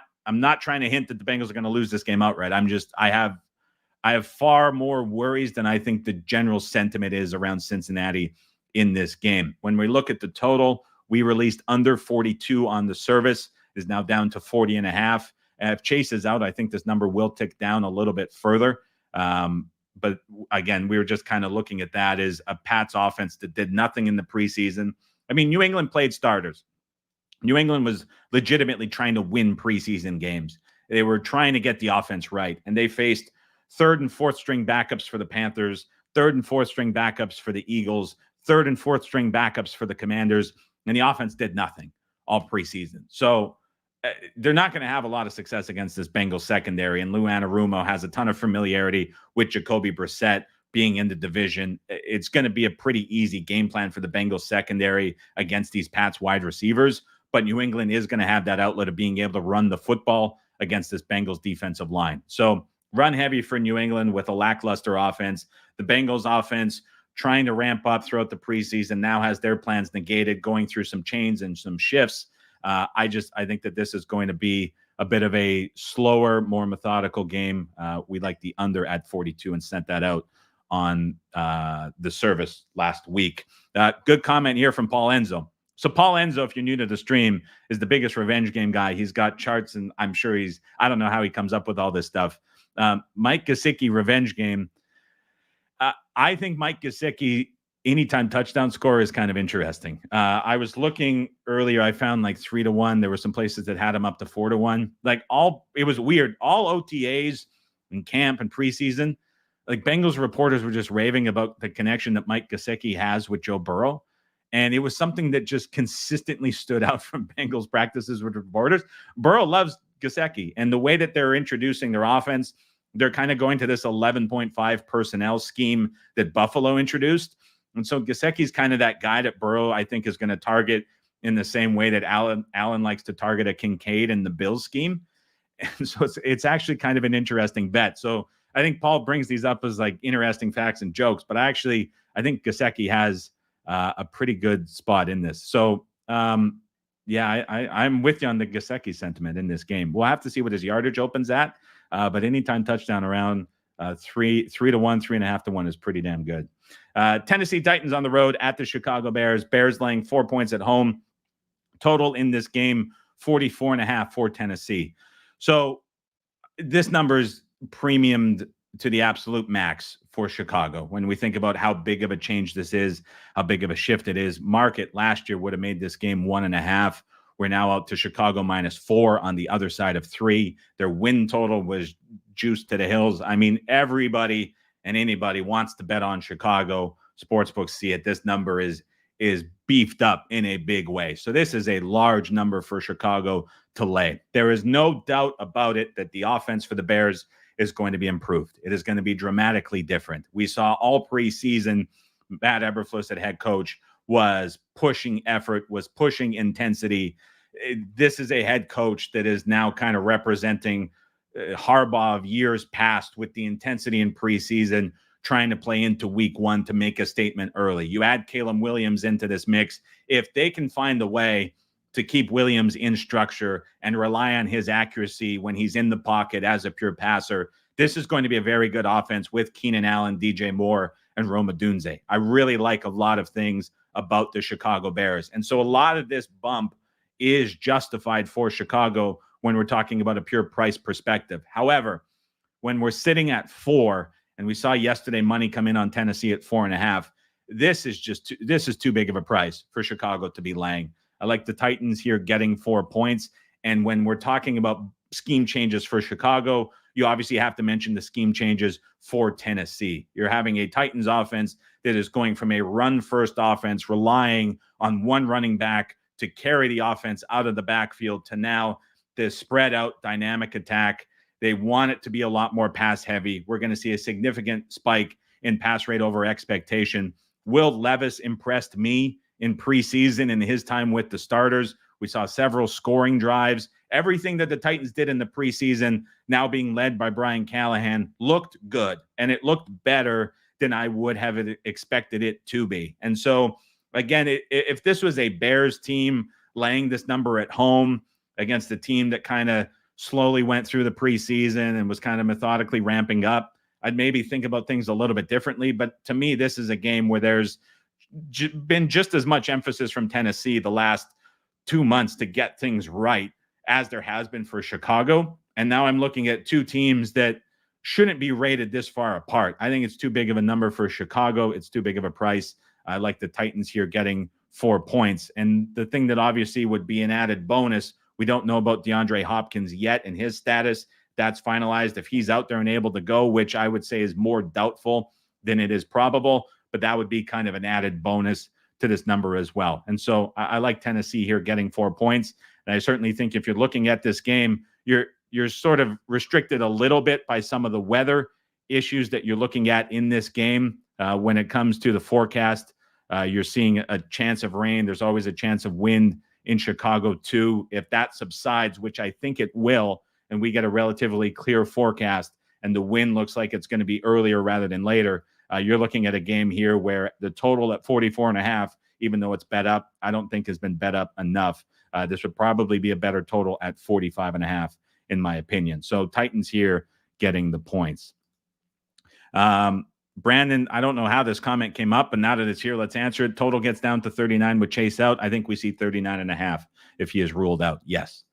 trying to hint that the Bengals are going to lose this game outright. I have far more worries than I think the general sentiment is around Cincinnati in this game. When we look at the total, we released under 42 on the service. It is now down to 40.5. And if Chase is out, I think this number will tick down a little bit further. But again, we were just kind of looking at that as a Pats offense that did nothing in the preseason. I mean, New England played starters. New England was legitimately trying to win preseason games. They were trying to get the offense right. And they faced third and fourth string backups for the Panthers, third and fourth string backups for the Eagles, third and fourth string backups for the Commanders. And the offense did nothing all preseason. So they're not going to have a lot of success against this Bengals secondary. And Lou Anarumo has a ton of familiarity with Jacoby Brissett being in the division. It's going to be a pretty easy game plan for the Bengals secondary against these Pats wide receivers. But New England is going to have that outlet of being able to run the football against this Bengals defensive line. So run heavy for New England with a lackluster offense. The Bengals offense trying to ramp up throughout the preseason now has their plans negated, going through some change and some shifts. I think that this is going to be a bit of a slower, more methodical game. We like the under at 42 and sent that out on the service last week. Good comment here from Paul Enzo. So Paul Enzo, if you're new to the stream, is the biggest revenge game guy. He's got charts, and I'm sure I don't know how he comes up with all this stuff. Mike Gesicki revenge game. I think Mike Gesicki anytime touchdown score is kind of interesting. I was looking earlier. I found like 3-1. There were some places that had him up to 4-1. It was weird. All OTAs and camp and preseason, like Bengals reporters were just raving about the connection that Mike Gesicki has with Joe Burrow. And it was something that just consistently stood out from Bengals practices with reporters. Burrow loves Gesicki, and the way that they're introducing their offense, they're kind of going to this 11.5 personnel scheme that Buffalo introduced. And so Gesicki's kind of that guy that Burrow, I think, is going to target in the same way that Allen likes to target a Kincaid in the Bills scheme. And so it's actually kind of an interesting bet. So I think Paul brings these up as like interesting facts and jokes, but I think Gesicki has a pretty good spot in this. So, I'm with you on the Gesicki sentiment in this game. We'll have to see what his yardage opens at, but anytime touchdown around 3 to 1, 3.5 to 1 is pretty damn good. Tennessee Titans on the road at the Chicago Bears. Bears laying 4 points at home. Total in this game 44.5 for Tennessee. So this number is premiumed to the absolute max for Chicago. When we think about how big of a change this is, how big of a shift it is, market last year would have made this game 1.5. We're now out to Chicago -4 on the other side of 3. Their win total was juiced to the hills. I mean, everybody and anybody wants to bet on Chicago. Sportsbooks see it. This number is beefed up in a big way. So this is a large number for Chicago to lay. There is no doubt about it that the offense for the Bears is going to be improved. It is going to be dramatically different. We saw all preseason Matt Eberflus at head coach was pushing effort, was pushing intensity. This is a head coach that is now kind of representing Harbaugh of years past with the intensity in preseason, trying to play into week 1 to make a statement early. You add Caleb Williams into this mix. If they can find a way to keep Williams in structure and rely on his accuracy when he's in the pocket as a pure passer, this is going to be a very good offense with Keenan Allen, DJ Moore, and Rome Odunze. I really like a lot of things about the Chicago Bears. And so a lot of this bump is justified for Chicago when we're talking about a pure price perspective. However, when we're sitting at 4, and we saw yesterday money come in on Tennessee at 4.5, this is too big of a price for Chicago to be laying. I like the Titans here getting 4 points. And when we're talking about scheme changes for Chicago, you obviously have to mention the scheme changes for Tennessee. You're having a Titans offense that is going from a run-first offense, relying on one running back to carry the offense out of the backfield, to now this spread-out dynamic attack. They want it to be a lot more pass-heavy. We're going to see a significant spike in pass rate over expectation. Will Levis impressed me in preseason in his time with the starters. We saw several scoring drives. Everything that the Titans did in the preseason, now being led by Brian Callahan, looked good, and it looked better than I would have expected it to be. And so, again, if this was a Bears team laying this number at home against a team that kind of slowly went through the preseason and was kind of methodically ramping up, I'd maybe think about things a little bit differently. But to me, this is a game where there's been just as much emphasis from Tennessee the last 2 months to get things right as there has been for Chicago. And now I'm looking at two teams that shouldn't be rated this far apart. I think it's too big of a number for Chicago. It's too big of a price. I like the Titans here getting 4 points. And the thing that obviously would be an added bonus, we don't know about DeAndre Hopkins yet and his status. That's finalized. If he's out there and able to go, which I would say is more doubtful than it is probable, but that would be kind of an added bonus to this number as well. And so I like Tennessee here getting 4 points. And I certainly think if you're looking at this game, you're sort of restricted a little bit by some of the weather issues that you're looking at in this game. When it comes to the forecast, you're seeing a chance of rain. There's always a chance of wind in Chicago too. If that subsides, which I think it will, and we get a relatively clear forecast and the wind looks like it's going to be earlier rather than later, you're looking at a game here where the total at 44.5, even though it's bet up, I don't think has been bet up enough. This would probably be a better total at 45.5, in my opinion. So Titans here getting the points. Brandon, I don't know how this comment came up, but now that it's here, let's answer it. Total gets down to 39 with Chase out. I think we see 39.5 if he is ruled out. Yes.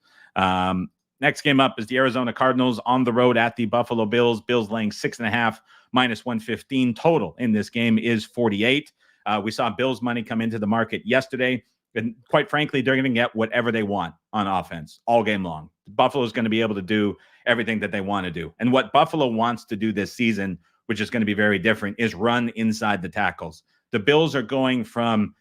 Next game up is the Arizona Cardinals on the road at the Buffalo Bills. Bills laying 6.5 minus 115. Total in this game is 48. We saw Bills money come into the market yesterday. And quite frankly, they're going to get whatever they want on offense all game long. Buffalo is going to be able to do everything that they want to do. And what Buffalo wants to do this season, which is going to be very different, is run inside the tackles. The Bills are going from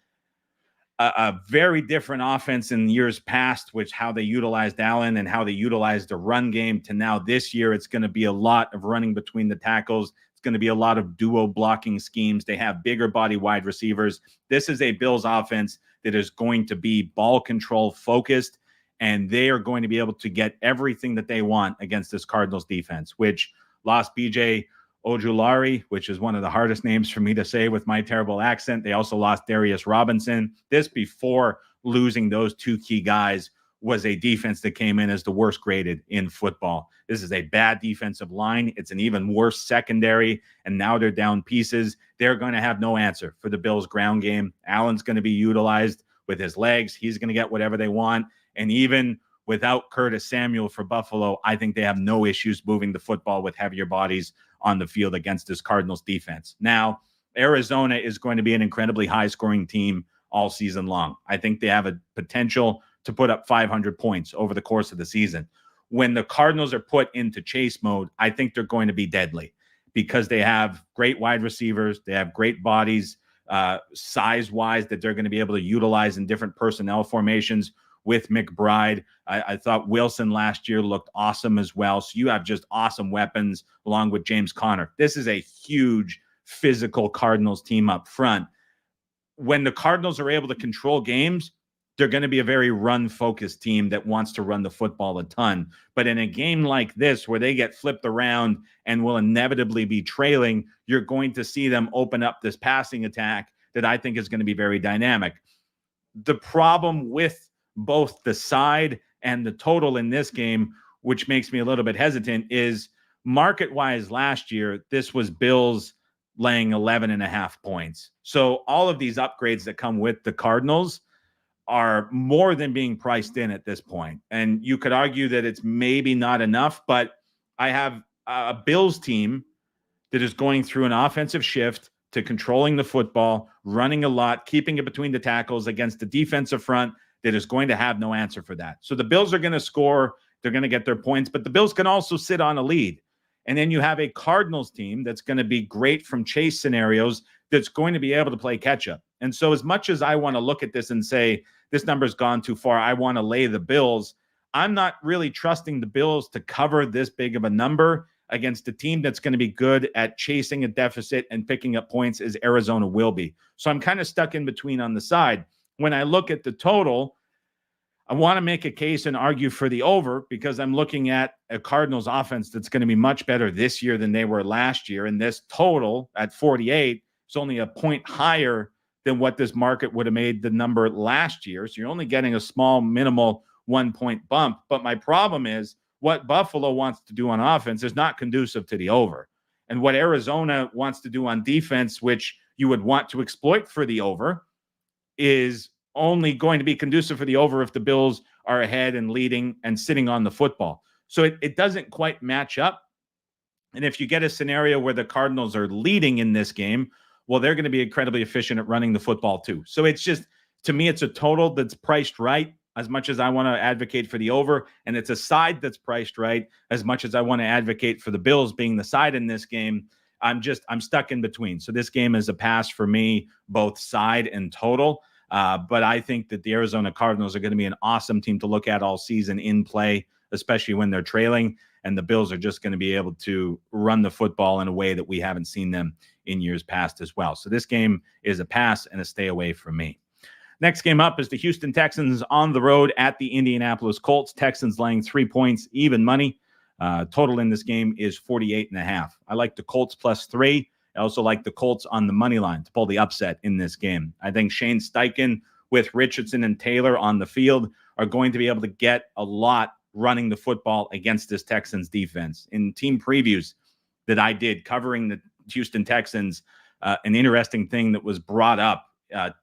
a very different offense in years past, which how they utilized Allen and how they utilized the run game, to now this year, it's going to be a lot of running between the tackles. It's going to be a lot of duo blocking schemes. They have bigger body wide receivers. This is a Bills offense that is going to be ball control focused, and they are going to be able to get everything that they want against this Cardinals defense, which lost BJ Ojulari, which is one of the hardest names for me to say with my terrible accent. They also lost Darius Robinson. This before losing those two key guys was a defense that came in as the worst graded in football. This is a bad defensive line. It's an even worse secondary, and now they're down pieces. They're going to have no answer for the Bills' ground game. Allen's going to be utilized with his legs. He's going to get whatever they want. And even without Curtis Samuel for Buffalo, I think they have no issues moving the football with heavier bodies on the field against this Cardinals defense. Now, Arizona is going to be an incredibly high-scoring team all season long. I think they have a potential to put up 500 points over the course of the season. When the Cardinals are put into chase mode, I think they're going to be deadly because they have great wide receivers. They have great bodies, size-wise, that they're going to be able to utilize in different personnel formations with McBride. I thought Wilson last year looked awesome as well. So you have just awesome weapons along with James Conner. This is a huge physical Cardinals team up front. When the Cardinals are able to control games, they're going to be a very run-focused team that wants to run the football a ton. But in a game like this, where they get flipped around and will inevitably be trailing, you're going to see them open up this passing attack that I think is going to be very dynamic. The problem with both the side and the total in this game, which makes me a little bit hesitant, is market-wise last year, this was Bills laying 11.5 points. So all of these upgrades that come with the Cardinals are more than being priced in at this point. And you could argue that it's maybe not enough, but I have a Bills team that is going through an offensive shift to controlling the football, running a lot, keeping it between the tackles against the defensive front that is going to have no answer for that. So the Bills are going to score. They're going to get their points, but the Bills can also sit on a lead. And then you have a Cardinals team that's going to be great from chase scenarios that's going to be able to play catch up. And so as much as I want to look at this and say, this number's gone too far, I want to lay the Bills, I'm not really trusting the Bills to cover this big of a number against a team that's going to be good at chasing a deficit and picking up points as Arizona will be. So I'm kind of stuck in between on the side. When I look at the total, I want to make a case and argue for the over because I'm looking at a Cardinals offense that's going to be much better this year than they were last year. And this total at 48 is only a point higher than what this market would have made the number last year. So you're only getting a small, minimal 1-point bump. But my problem is what Buffalo wants to do on offense is not conducive to the over. And what Arizona wants to do on defense, which you would want to exploit for the over, is only going to be conducive for the over if the Bills are ahead and leading and sitting on the football. So it doesn't quite match up. And if you get a scenario where the Cardinals are leading in this game, well, they're going to be incredibly efficient at running the football too. So it's just, to me, it's a total that's priced right as much as I want to advocate for the over. And it's a side that's priced right as much as I want to advocate for the Bills being the side in this game. I'm stuck in between. So this game is a pass for me, both side and total. But I think that the Arizona Cardinals are going to be an awesome team to look at all season in play, especially when they're trailing. And the Bills are just going to be able to run the football in a way that we haven't seen them in years past as well. So this game is a pass and a stay away from me. Next game up is the Houston Texans on the road at the Indianapolis Colts. Texans laying 3 points, even money. Total in this game is 48.5. I like the Colts +3. I also like the Colts on the money line to pull the upset in this game. I think Shane Steichen with Richardson and Taylor on the field are going to be able to get a lot running the football against this Texans defense. In team previews that I did covering the Houston Texans, an interesting thing that was brought up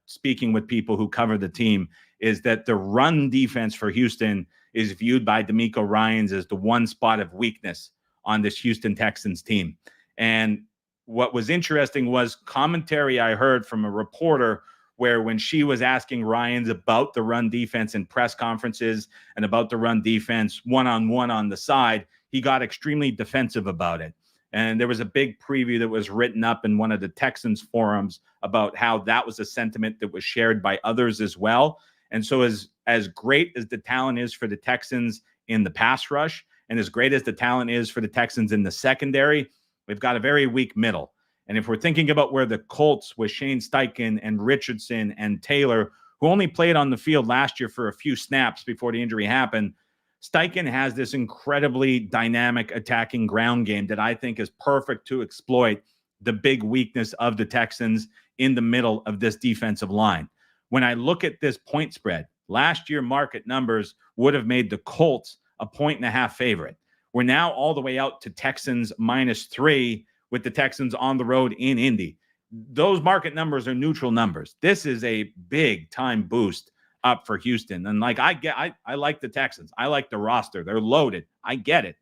speaking with people who cover the team is that the run defense for Houston is viewed by DeMeco Ryans as the one spot of weakness on this Houston Texans team. And what was interesting was commentary I heard from a reporter where when she was asking Ryans about the run defense in press conferences and about the run defense one-on-one on the side, he got extremely defensive about it. And there was a big preview that was written up in one of the Texans forums about how that was a sentiment that was shared by others as well. And so as great as the talent is for the Texans in the pass rush, and as great as the talent is for the Texans in the secondary, we've got a very weak middle. And if we're thinking about where the Colts with Shane Steichen and Richardson and Taylor, who only played on the field last year for a few snaps before the injury happened, Steichen has this incredibly dynamic attacking ground game that I think is perfect to exploit the big weakness of the Texans in the middle of this defensive line. When I look at this point spread, last year market numbers would have made the Colts a 1.5 favorite. We're now all the way out to Texans -3 with the Texans on the road in Indy. Those market numbers are neutral numbers. This is a big time boost up for Houston. And like I like the Texans. I like the roster. They're loaded. I get it.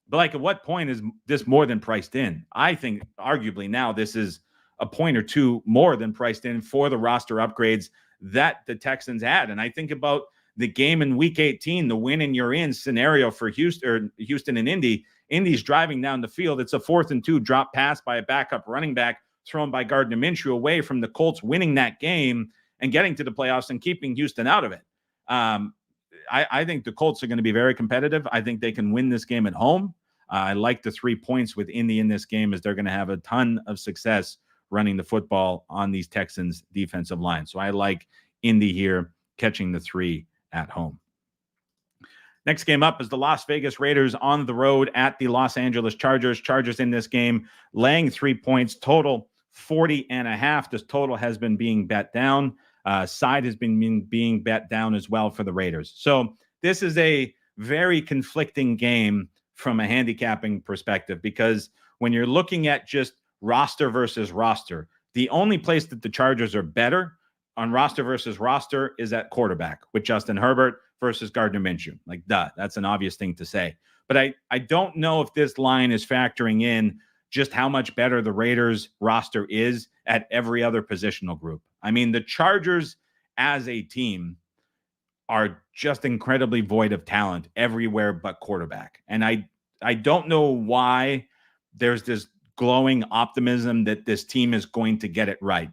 But like, at what point is this more than priced in? I think arguably now this is a point or two more than priced in for the roster upgrades that the Texans had. And I think about the game in week 18, the win and you're in scenario for Houston and Indy. Indy's driving down the field. It's a 4th and 2 drop pass by a backup running back thrown by Gardner Minshew away from the Colts winning that game and getting to the playoffs and keeping Houston out of it. I think the Colts are going to be very competitive. I think they can win this game at home. I like the 3 points with Indy in this game, as they're going to have a ton of success running the football on these Texans defensive line. So I like Indy here catching the 3 at home. Next game up is the Las Vegas Raiders on the road at the Los Angeles Chargers. Chargers in this game laying 3 points, total 40.5. This total has been being bet down. Side has been being bet down as well for the Raiders. So this is a very conflicting game from a handicapping perspective, because when you're looking at just roster versus roster, the only place that the Chargers are better on roster versus roster is at quarterback with Justin Herbert versus Gardner Minshew. Like, duh, that's an obvious thing to say. But I don't know if this line is factoring in just how much better the Raiders roster is at every other positional group. I mean, the Chargers as a team are just incredibly void of talent everywhere but quarterback. And I don't know why there's this glowing optimism that this team is going to get it right.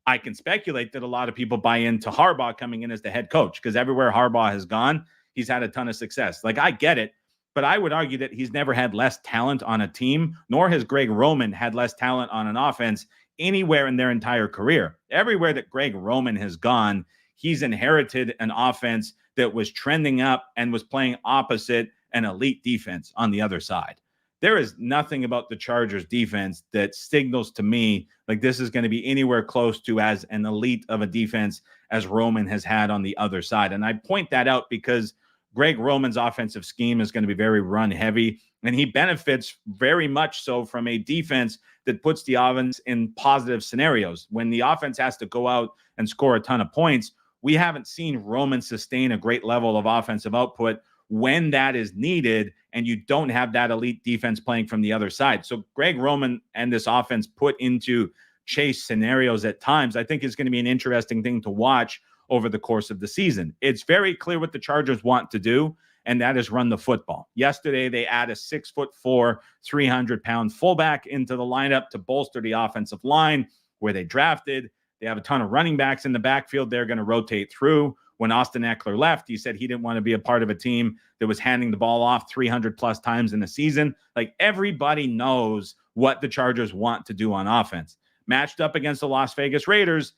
I can speculate that a lot of people buy into Harbaugh coming in as the head coach, because everywhere Harbaugh has gone, he's had a ton of success. Like, I get it, but I would argue that he's never had less talent on a team, nor has Greg Roman had less talent on an offense anywhere in their entire career. Everywhere that Greg Roman has gone, he's inherited an offense that was trending up and was playing opposite an elite defense on the other side. There is nothing about the Chargers defense that signals to me like this is going to be anywhere close to as an elite of a defense as Roman has had on the other side. And I point that out because Greg Roman's offensive scheme is going to be very run heavy, and he benefits very much so from a defense that puts the offense in positive scenarios. When the offense has to go out and score a ton of points, we haven't seen Roman sustain a great level of offensive output when that is needed, and you don't have that elite defense playing from the other side. So Greg Roman and this offense put into chase scenarios at times, I think is going to be an interesting thing to watch over the course of the season. It's very clear what the Chargers want to do, and that is run the football. Yesterday, they add a 6'4", 300-pound fullback into the lineup to bolster the offensive line where they drafted. They have a ton of running backs in the backfield they're going to rotate through. When Austin Eckler left, he said he didn't want to be a part of a team that was handing the ball off 300 plus times in a season. Like, everybody knows what the Chargers want to do on offense. Matched up against the Las Vegas Raiders,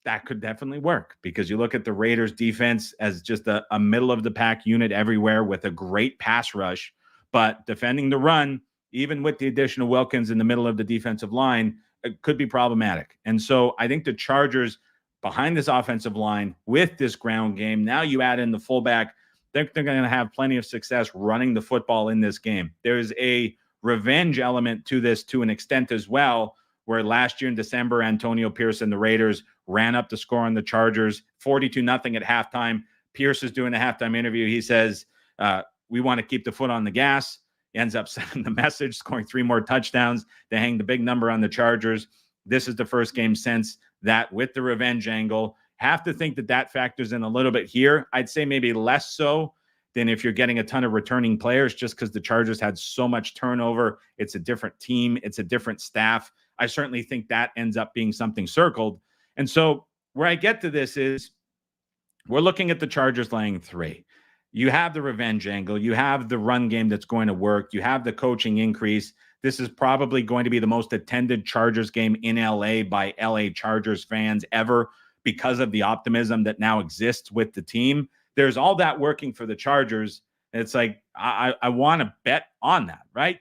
that could definitely work, because you look at the Raiders defense as just a middle of the pack unit everywhere with a great pass rush, but defending the run, even with the addition of Wilkins in the middle of the defensive line, it could be problematic. And so I think the Chargers, behind this offensive line with this ground game, now you add in the fullback, they're going to have plenty of success running the football in this game. There's a revenge element to this to an extent as well, where last year in December, Antonio Pierce and the Raiders ran up the score on the Chargers, 42-0 at halftime. Pierce is doing a halftime interview. He says, we want to keep the foot on the gas. He ends up sending the message, scoring 3 more touchdowns to hang the big number on the Chargers. This is the first game since that with the revenge angle. Have to think that that factors in a little bit here. I'd say maybe less so than if you're getting a ton of returning players, just because the Chargers had so much turnover. It's a different team. It's a different staff. I certainly think that ends up being something circled. And so where I get to this is we're looking at the Chargers laying 3. You have the revenge angle. You have the run game that's going to work. You have the coaching increase. This is probably going to be the most attended Chargers game in LA by LA Chargers fans ever, because of the optimism that now exists with the team. there's all that working for the Chargers. And it's like, I want to bet on that, right?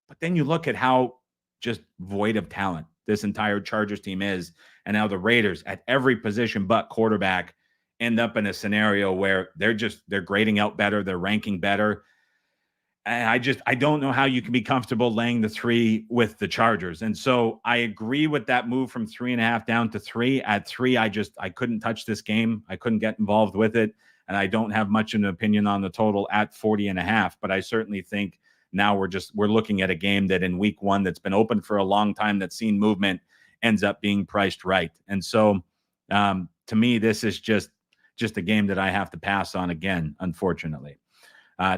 But then you look at how just void of talent this entire Chargers team is, and how the Raiders at every position but quarterback end up in a scenario where they're grading out better, they're ranking better. And I don't know how you can be comfortable laying the 3 with the Chargers. And so I agree with that move from 3.5 down to 3. At 3, I couldn't touch this game. I couldn't get involved with it. And I don't have much of an opinion on the total at 40.5, but I certainly think now we're looking at a game that in week 1 that's been open for a long time, that's seen movement, ends up being priced right. And so to me, this is just a game that I have to pass on again, unfortunately.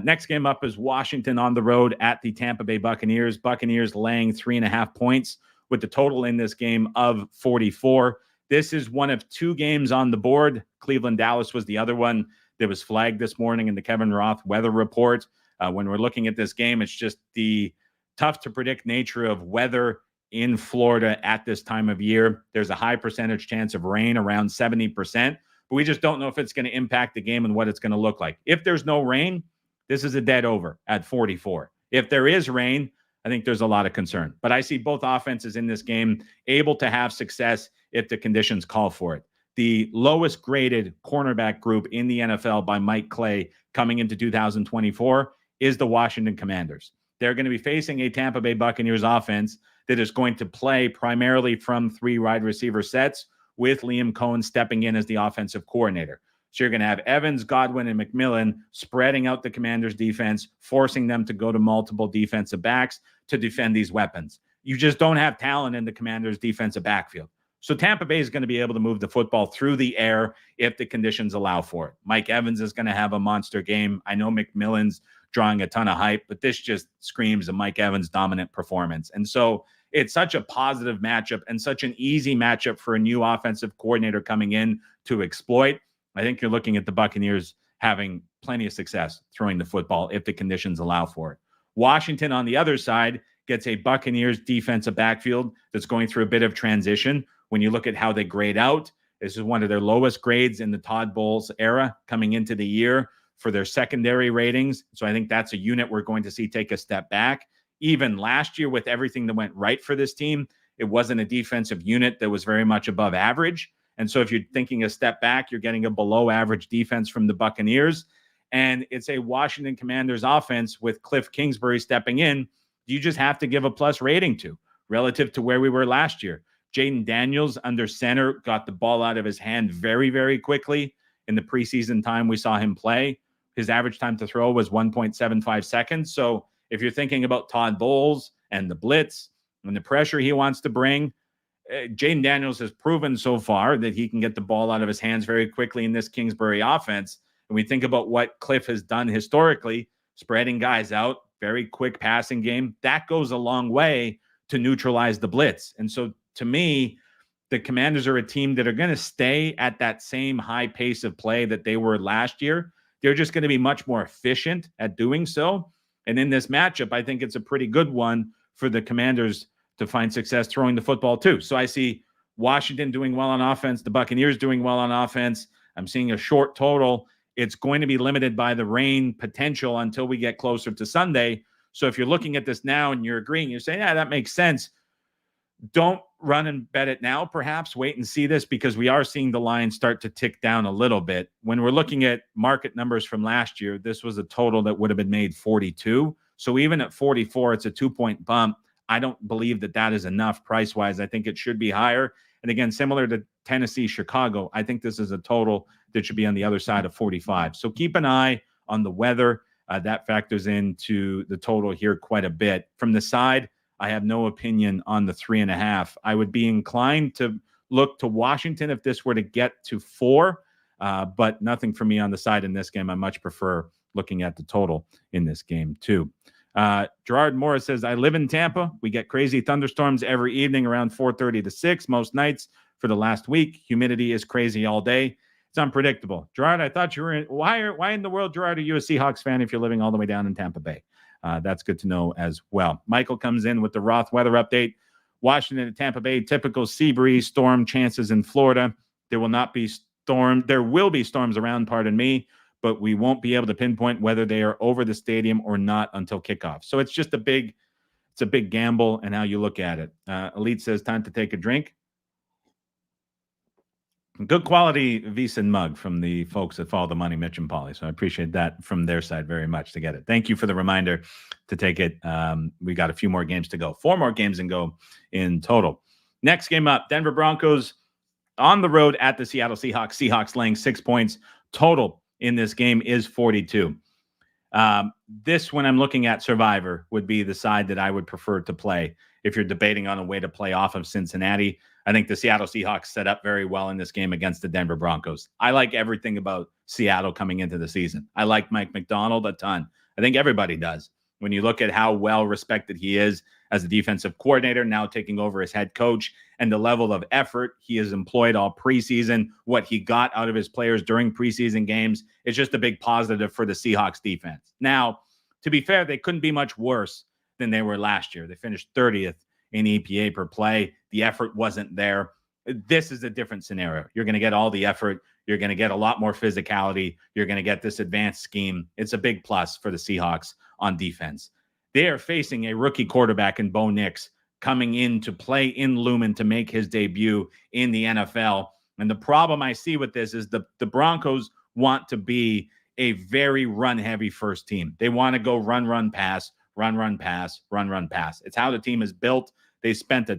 Next game up is Washington on the road at the Tampa Bay Buccaneers. Buccaneers laying 3.5 points with the total in this game of 44. This is one of 2 games on the board. Cleveland-Dallas was the other one that was flagged this morning in the Kevin Roth weather report. When we're looking at this game, it's just the tough to predict nature of weather in Florida at this time of year. There's a high percentage chance of rain, around 70%, but we just don't know if it's going to impact the game and what it's going to look like. If there's no rain, this is a dead over at 44. If there is rain, I think there's a lot of concern. But I see both offenses in this game able to have success if the conditions call for it. The lowest graded cornerback group in the NFL by Mike Clay coming into 2024 is the Washington Commanders. They're going to be facing a Tampa Bay Buccaneers offense that is going to play primarily from 3 wide receiver sets, with Liam Cohen stepping in as the offensive coordinator. So you're going to have Evans, Godwin, and McMillan spreading out the Commanders' defense, forcing them to go to multiple defensive backs to defend these weapons. You just don't have talent in the Commanders' defensive backfield. So Tampa Bay is going to be able to move the football through the air if the conditions allow for it. Mike Evans is going to have a monster game. I know McMillan's drawing a ton of hype, but this just screams a Mike Evans dominant performance. And so it's such a positive matchup and such an easy matchup for a new offensive coordinator coming in to exploit. I think you're looking at the Buccaneers having plenty of success throwing the football if the conditions allow for it. Washington, on the other side, gets a Buccaneers defensive backfield that's going through a bit of transition. When you look at how they grade out, this is one of their lowest grades in the Todd Bowles era coming into the year for their secondary ratings. So I think that's a unit we're going to see take a step back. Even last year, with everything that went right for this team, it wasn't a defensive unit that was very much above average. And so if you're thinking a step back, you're getting a below average defense from the Buccaneers. And it's a Washington Commanders offense with Cliff Kingsbury stepping in. You just have to give a plus rating to relative to where we were last year. Jaden Daniels under center got the ball out of his hand very, very quickly in the preseason time we saw him play. His average time to throw was 1.75 seconds. So if you're thinking about Todd Bowles and the blitz and the pressure he wants to bring, Jaden Daniels has proven so far that he can get the ball out of his hands very quickly in this Kingsbury offense. And we think about what Cliff has done historically, spreading guys out, very quick passing game. That goes a long way to neutralize the blitz. And so to me, the Commanders are a team that are going to stay at that same high pace of play that they were last year. They're just going to be much more efficient at doing so. And in this matchup, I think it's a pretty good one for the Commanders to find success throwing the football too. So I see Washington doing well on offense, the Buccaneers doing well on offense. I'm seeing a short total. It's going to be limited by the rain potential until we get closer to Sunday. So if you're looking at this now and you're agreeing, you're saying, yeah, that makes sense. Don't run and bet it now. Perhaps wait and see this, because we are seeing the line start to tick down a little bit. When we're looking at market numbers from last year, this was a total that would have been made 42. So even at 44, it's a 2-point bump. I don't believe that that is enough price-wise. I think it should be higher. And again, similar to Tennessee, Chicago, I think this is a total that should be on the other side of 45. So keep an eye on the weather. That factors into the total here quite a bit. From the side, I have no opinion on the 3.5. I would be inclined to look to Washington if this were to get to 4, but nothing for me on the side in this game. I much prefer looking at the total in this game too. Gerard Morris says, I live in Tampa. We get crazy thunderstorms every evening around 4:30 to 6 most nights for the last week. Humidity is crazy all day. It's unpredictable. Gerard, I thought you were in. Why in the world, Gerard, are you a Seahawks fan if you're living all the way down in Tampa Bay? That's good to know as well. Michael comes in with the Roth weather update. Washington and Tampa Bay, typical sea breeze, storm chances in Florida. There will be storms around, but we won't be able to pinpoint whether they are over the stadium or not until kickoff. So it's just a big gamble and how you look at it. Elite says, time to take a drink. Good quality Visa mug from the folks that follow the money, Mitch and Paulie. So I appreciate that from their side very much to get it. Thank you for the reminder to take it. We got a few more games to go. 4 more games and go in total. Next game up, Denver Broncos on the road at the Seattle Seahawks. Seahawks laying 6 points. Total in this game is 42. This, when I'm looking at Survivor, would be the side that I would prefer to play if you're debating on a way to play off of Cincinnati. I think the Seattle Seahawks set up very well in this game against the Denver Broncos. I like everything about Seattle coming into the season. I like Mike Macdonald a ton. I think everybody does. When you look at how well respected he is as a defensive coordinator, now taking over as head coach, and the level of effort he has employed all preseason, what he got out of his players during preseason games, it's just a big positive for the Seahawks defense. Now, to be fair, they couldn't be much worse than they were last year. They finished 30th in EPA per play. The effort wasn't there. This is a different scenario. You're going to get all the effort. You're going to get a lot more physicality. You're going to get this advanced scheme. It's a big plus for the Seahawks on defense. They are facing a rookie quarterback in Bo Nix coming in to play in Lumen to make his debut in the NFL. And the problem I see with this is the Broncos want to be a very run-heavy first team. They want to go run, run, pass, run, run, pass, run, run, pass. It's how the team is built. They spent a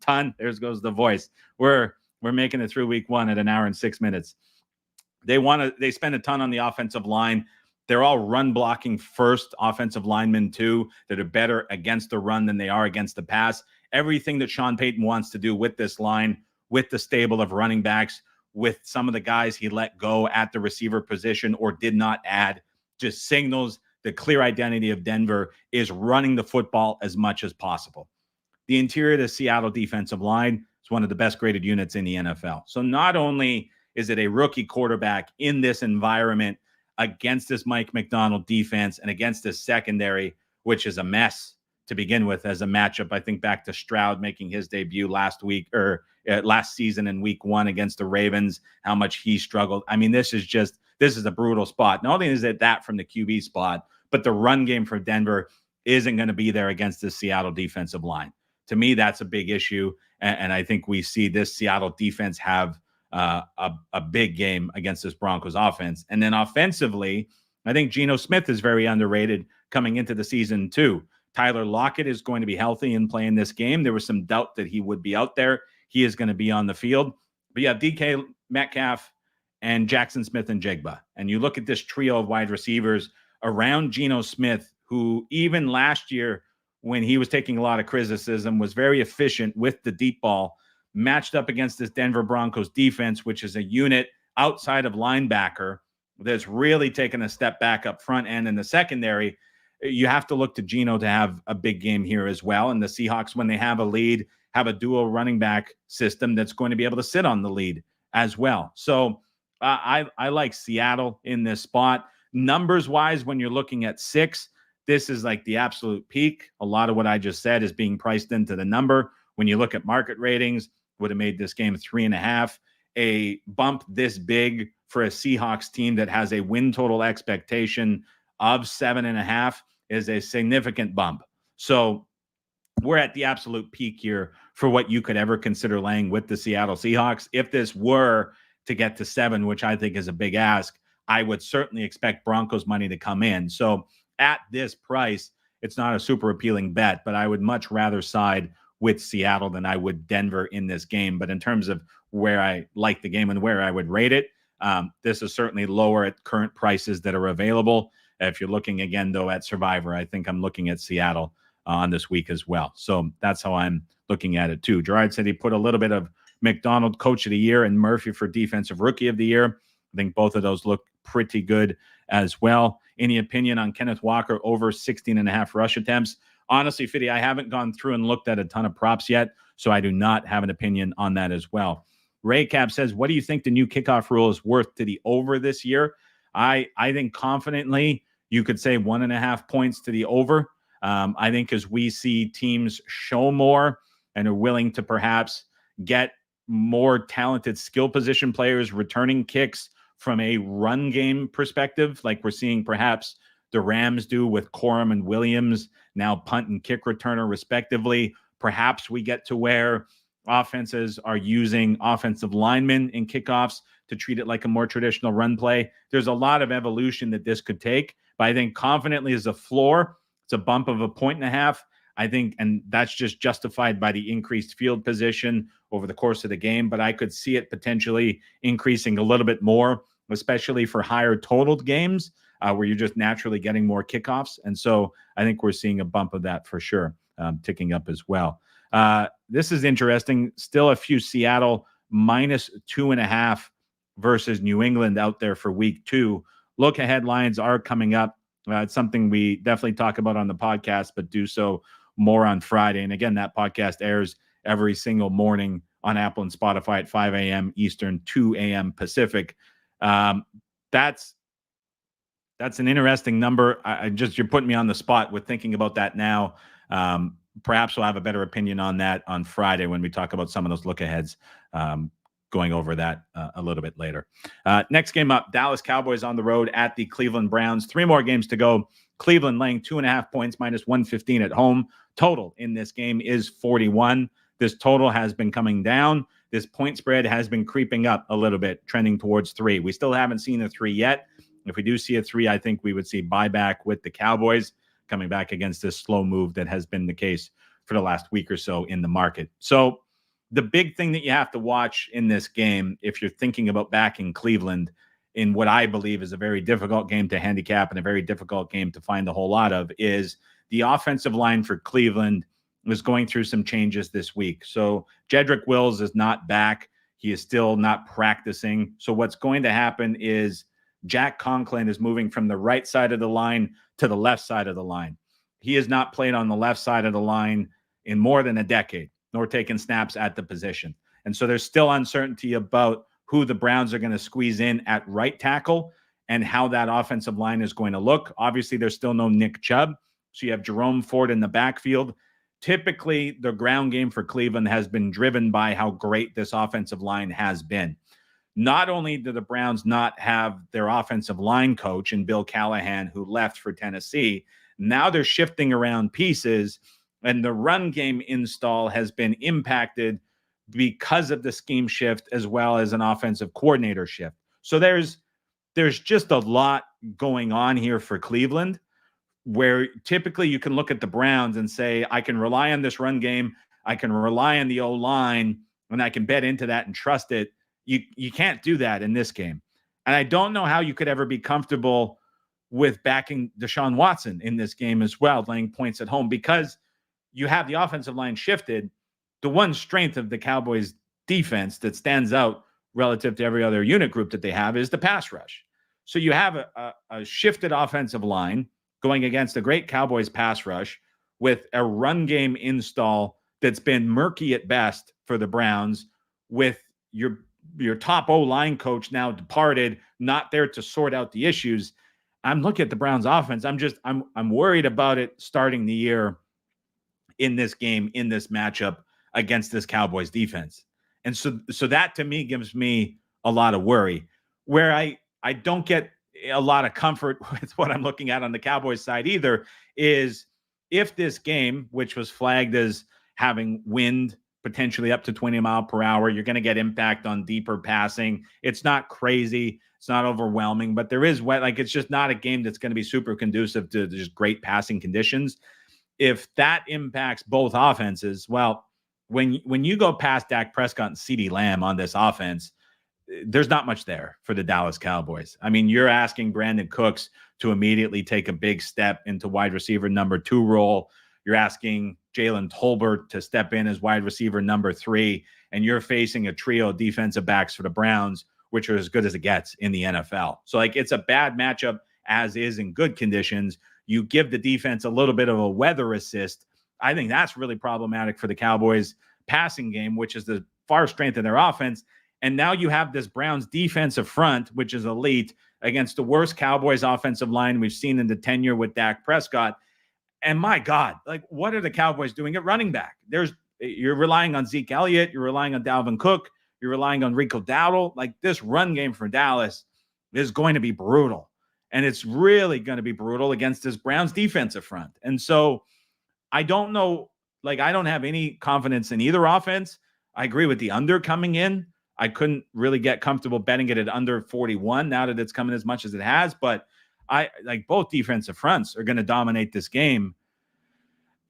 ton. There goes the voice. We're making it through week 1 at an hour and 6 minutes. They spend a ton on the offensive line. They're all run blocking first offensive linemen too that are better against the run than they are against the pass. Everything that Sean Payton wants to do with this line, with the stable of running backs, with some of the guys he let go at the receiver position or did not add, just signals the clear identity of Denver is running the football as much as possible. The interior of the Seattle defensive line is one of the best graded units in the NFL. So not only is it a rookie quarterback in this environment against this Mike Macdonald defense and against this secondary, which is a mess to begin with as a matchup. I think back to Stroud making his debut last season in week 1 against the Ravens, how much he struggled. I mean, this is a brutal spot. Not only is it that from the QB spot, but the run game for Denver isn't going to be there against the Seattle defensive line. To me, that's a big issue. And I think we see this Seattle defense have a big game against this Broncos offense. And then offensively, I think Geno Smith is very underrated coming into the season too. Tyler Lockett is going to be healthy and playing this game. There was some doubt that he would be out there. He is going to be on the field. But yeah, DK Metcalf and Jackson Smith and Jigba. And you look at this trio of wide receivers around Geno Smith, who even last year when he was taking a lot of criticism was very efficient with the deep ball, matched up against this Denver Broncos defense, which is a unit outside of linebacker that's really taken a step back up front and in the secondary. You have to look to Geno to have a big game here as well. And the Seahawks, when they have a lead, have a dual running back system that's going to be able to sit on the lead as well. So I like Seattle in this spot. Numbers-wise, when you're looking at 6, this is like the absolute peak. A lot of what I just said is being priced into the number. When you look at market ratings, would have made this game 3.5. A bump this big for a Seahawks team that has a win total expectation of 7.5 is a significant bump. So we're at the absolute peak here for what you could ever consider laying with the Seattle Seahawks. If this were to get to 7, which I think is a big ask, I would certainly expect Broncos money to come in. So at this price, it's not a super appealing bet, but I would much rather side with Seattle than I would Denver in this game. But in terms of where I like the game and where I would rate it, this is certainly lower at current prices that are available. If you're looking again, though, at Survivor, I think I'm looking at Seattle on this week as well. So that's how I'm looking at it too. Gerard said he put a little bit of McDonald Coach of the Year and Murphy for Defensive Rookie of the Year. I think both of those look pretty good as well. Any opinion on Kenneth Walker over 16.5 rush attempts? Honestly, Fiddy, I haven't gone through and looked at a ton of props yet, so I do not have an opinion on that as well. Ray Cap says, what do you think the new kickoff rule is worth to the over this year? I think confidently you could say 1.5 points to the over. I think as we see teams show more and are willing to perhaps get more talented skill position players returning kicks from a run game perspective, like we're seeing perhaps the Rams do with Corum and Williams, now punt and kick returner respectively. Perhaps we get to where offenses are using offensive linemen in kickoffs to treat it like a more traditional run play. There's a lot of evolution that this could take, but I think confidently as a floor, it's a bump of 1.5 points. I think, and that's just justified by the increased field position over the course of the game, but I could see it potentially increasing a little bit more, especially for higher totaled games where you're just naturally getting more kickoffs. And so I think we're seeing a bump of that for sure, ticking up as well. This is interesting. Still a few Seattle -2.5 versus New England out there for week 2. Look ahead lines are coming up. It's something we definitely talk about on the podcast, but do so more on Friday. And again, that podcast airs every single morning on Apple and Spotify at 5 a.m. Eastern, 2 a.m. Pacific. That's an interesting number. You're putting me on the spot with thinking about that now. Perhaps we'll have a better opinion on that on Friday when we talk about some of those look aheads, going over that a little bit later. Next game up, Dallas Cowboys on the road at the Cleveland Browns. 3 more games to go. Cleveland laying 2.5 points, -115 at home. Total in this game is 41. This total has been coming down. This point spread has been creeping up a little bit, trending towards 3. We still haven't seen a 3 yet. If we do see a 3, I think we would see buyback with the Cowboys coming back against this slow move that has been the case for the last week or so in the market. So the big thing that you have to watch in this game, if you're thinking about backing Cleveland in what I believe is a very difficult game to handicap and a very difficult game to find a whole lot of, is the offensive line for Cleveland is going through some changes this week. So Jedrick Wills is not back. He is still not practicing. So what's going to happen is Jack Conklin is moving from the right side of the line to the left side of the line. He has not played on the left side of the line in more than a decade, nor taken snaps at the position. And so there's still uncertainty about who the Browns are going to squeeze in at right tackle and how that offensive line is going to look. Obviously, there's still no Nick Chubb. So you have Jerome Ford in the backfield. Typically, the ground game for Cleveland has been driven by how great this offensive line has been. Not only do the Browns not have their offensive line coach in Bill Callahan, who left for Tennessee, now they're shifting around pieces, and the run game install has been impacted because of the scheme shift as well as an offensive coordinator shift. So there's just a lot going on here for Cleveland, where typically you can look at the Browns and say, I can rely on this run game, I can rely on the O-line, and I can bet into that and trust it. You can't do that in this game. And I don't know how you could ever be comfortable with backing Deshaun Watson in this game as well, laying points at home, because you have the offensive line shifted. The one strength of the Cowboys defense that stands out relative to every other unit group that they have is the pass rush. So you have a shifted offensive line going against a great Cowboys pass rush with a run game install that's been murky at best for the Browns, with your top O-line coach now departed, not there to sort out the issues. I'm looking at the Browns offense. I'm worried about it starting the year in this game, in this matchup against this Cowboys defense. And so that to me gives me a lot of worry. Where I don't get a lot of comfort with what I'm looking at on the Cowboys side either is if this game, which was flagged as having wind potentially up to 20 miles per hour, you're going to get impact on deeper passing. It's not crazy. It's not overwhelming, but there is wet. Like, it's just not a game that's going to be super conducive to just great passing conditions. If that impacts both offenses, well, when you go past Dak Prescott and CeeDee Lamb on this offense, there's not much there for the Dallas Cowboys. I mean, you're asking Brandon Cooks to immediately take a big step into wide receiver number 2 role. You're asking Jalen Tolbert to step in as wide receiver number 3, and you're facing a trio of defensive backs for the Browns, which are as good as it gets in the NFL. So, like, it's a bad matchup as is in good conditions. You give the defense a little bit of a weather assist. I think that's really problematic for the Cowboys passing game, which is the far strength of their offense. And now you have this Browns defensive front, which is elite, against the worst Cowboys offensive line we've seen in the tenure with Dak Prescott. And my God, like, what are the Cowboys doing at running back? You're relying on Zeke Elliott. You're relying on Dalvin Cook. You're relying on Rico Dowdle. Like, this run game for Dallas is going to be brutal. And it's really going to be brutal against this Browns defensive front. And so I don't know, like, I don't have any confidence in either offense. I agree with the under coming in. I couldn't really get comfortable betting it at under 41 now that it's coming as much as it has. But I like both defensive fronts are going to dominate this game.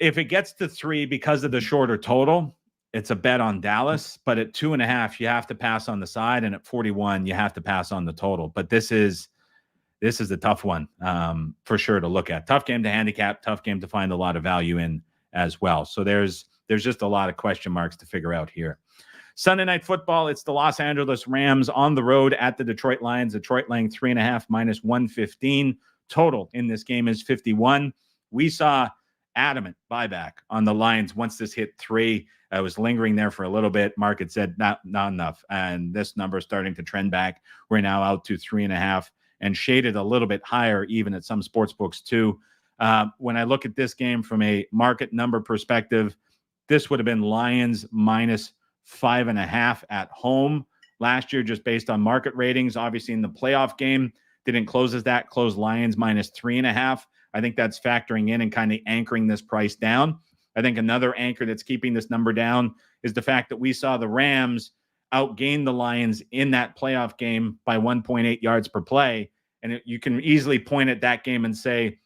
If it gets to 3 because of the shorter total, it's a bet on Dallas. But at 2.5, you have to pass on the side. And at 41, you have to pass on the total. But this is a tough one for sure to look at. Tough game to handicap, tough game to find a lot of value in as well. So there's just a lot of question marks to figure out here. Sunday Night Football, it's the Los Angeles Rams on the road at the Detroit Lions. Detroit laying 3.5 minus 115. Total in this game is 51. We saw adamant buyback on the Lions once this hit 3. I was lingering there for a little bit. Market said not enough. And this number is starting to trend back. We're now out to 3.5 and shaded a little bit higher even at some sports books too. When I look at this game from a market number perspective, this would have been Lions minus 5.5 at home last year, just based on market ratings. Obviously, in the playoff game, didn't close as that, closed Lions minus 3.5. I think that's factoring in and kind of anchoring this price down. I think another anchor that's keeping this number down is the fact that we saw the Rams outgain the Lions in that playoff game by 1.8 yards per play. And you can easily point at that game and say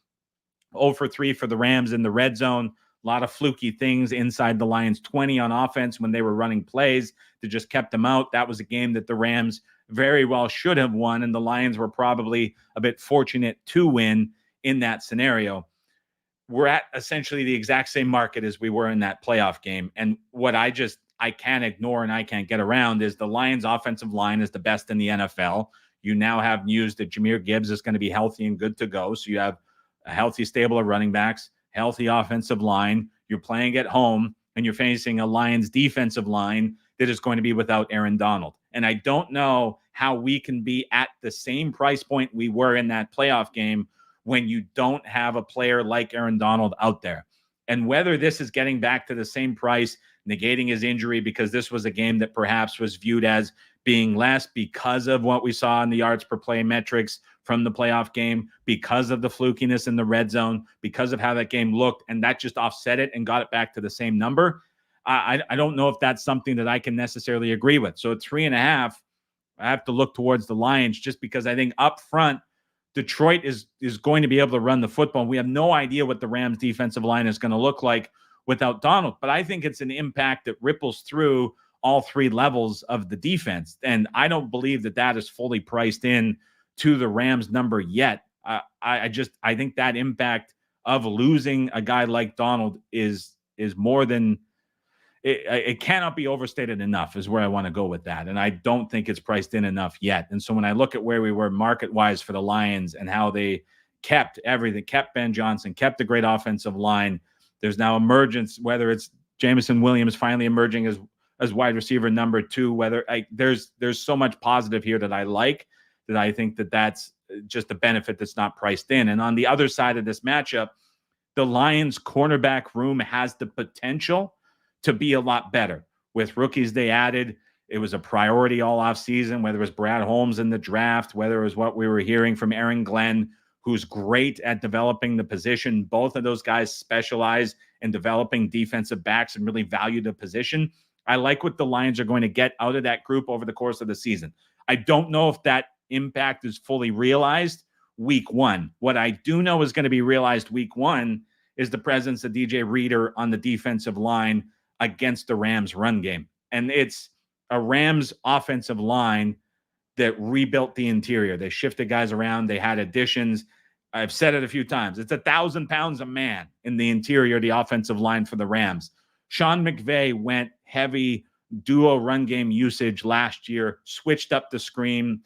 0 for 3 for the Rams in the red zone. A lot of fluky things inside the Lions 20 on offense when they were running plays that just kept them out. That was a game that the Rams very well should have won, and the Lions were probably a bit fortunate to win in that scenario. We're at essentially the exact same market as we were in that playoff game. And what I can't ignore and I can't get around is the Lions offensive line is the best in the NFL. You now have news that Jahmyr Gibbs is going to be healthy and good to go. So you have a healthy stable of running backs, healthy offensive line. You're playing at home and you're facing a Lions defensive line that is going to be without Aaron Donald. And I don't know how we can be at the same price point we were in that playoff game when you don't have a player like Aaron Donald out there. And whether this is getting back to the same price, negating his injury, because this was a game that perhaps was viewed as being less because of what we saw in the yards per play metrics from the playoff game, because of the flukiness in the red zone, because of how that game looked, and that just offset it and got it back to the same number. I don't know if that's something that I can necessarily agree with. So at 3.5, I have to look towards the Lions just because I think up front, Detroit is going to be able to run the football. We have no idea what the Rams defensive line is going to look like without Donald, but I think it's an impact that ripples through all 3 levels of the defense. And I don't believe that is fully priced in to the Rams number yet. I think that impact of losing a guy like Donald is more than it cannot be overstated enough is where I want to go with that. And I don't think it's priced in enough yet. And so when I look at where we were market wise for the Lions and how they kept everything, kept Ben Johnson, kept a great offensive line, there's now emergence, whether it's Jameson Williams finally emerging as wide receiver number 2, there's so much positive here that I like, that I think that's just a benefit that's not priced in. And on the other side of this matchup, the Lions cornerback room has the potential to be a lot better. With rookies they added, it was a priority all offseason, whether it was Brad Holmes in the draft, whether it was what we were hearing from Aaron Glenn, who's great at developing the position. Both of those guys specialize in developing defensive backs and really value the position. I like what the Lions are going to get out of that group over the course of the season. I don't know if that impact is fully realized week 1. What I do know is going to be realized week 1 is the presence of DJ Reader on the defensive line against the Rams run game. And it's a Rams offensive line that rebuilt the interior. They shifted guys around. They had additions. I've said it a few times. It's 1,000 pounds a man in the interior, the offensive line for the Rams. Sean McVay went heavy duo run game usage last year, switched up the scheme,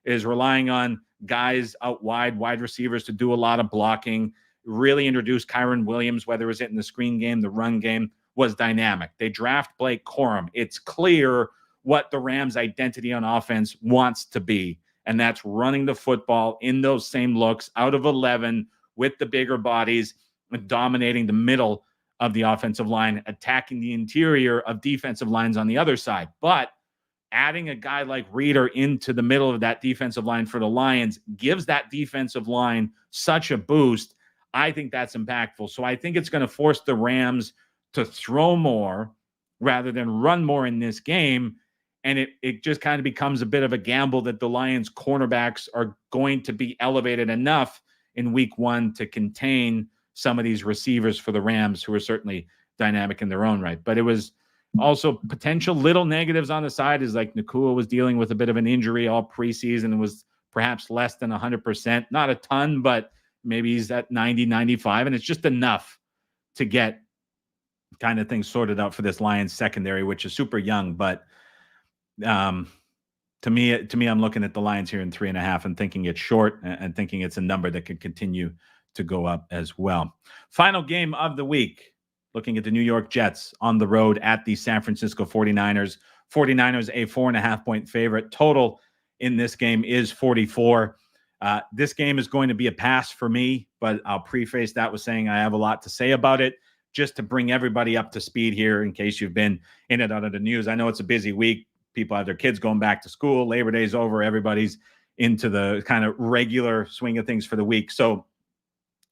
is relying on guys out wide receivers to do a lot of blocking, really introduced Kyron Williams, whether it was in the screen game, the run game, was dynamic. They draft Blake Corum. It's clear what the Rams' identity on offense wants to be, and that's running the football in those same looks out of 11 with the bigger bodies and dominating the middle of the offensive line, attacking the interior of defensive lines on the other side. But adding a guy like Reeder into the middle of that defensive line for the Lions gives that defensive line such a boost. I think that's impactful. So I think it's going to force the Rams to throw more rather than run more in this game. And it just kind of becomes a bit of a gamble that the Lions cornerbacks are going to be elevated enough in week one to contain some of these receivers for the Rams, who are certainly dynamic in their own right. But it was also potential little negatives on the side, is like Nakua was dealing with a bit of an injury all preseason and was perhaps less than 100%. Not a ton, but maybe he's at 90, 95. And it's just enough to get kind of things sorted out for this Lions secondary, which is super young. But to me, I'm looking at the Lions here in 3.5 and thinking it's short and thinking it's a number that could continue to go up as well. Final game of the week. Looking at the New York Jets on the road at the San Francisco 49ers. 49ers, a 4.5-point favorite. Total in this game is 44. This game is going to be a pass for me, but I'll preface that with saying I have a lot to say about it, just to bring everybody up to speed here in case you've been in and out of the news. I know it's a busy week. People have their kids going back to school. Labor Day's over. Everybody's into the kind of regular swing of things for the week. So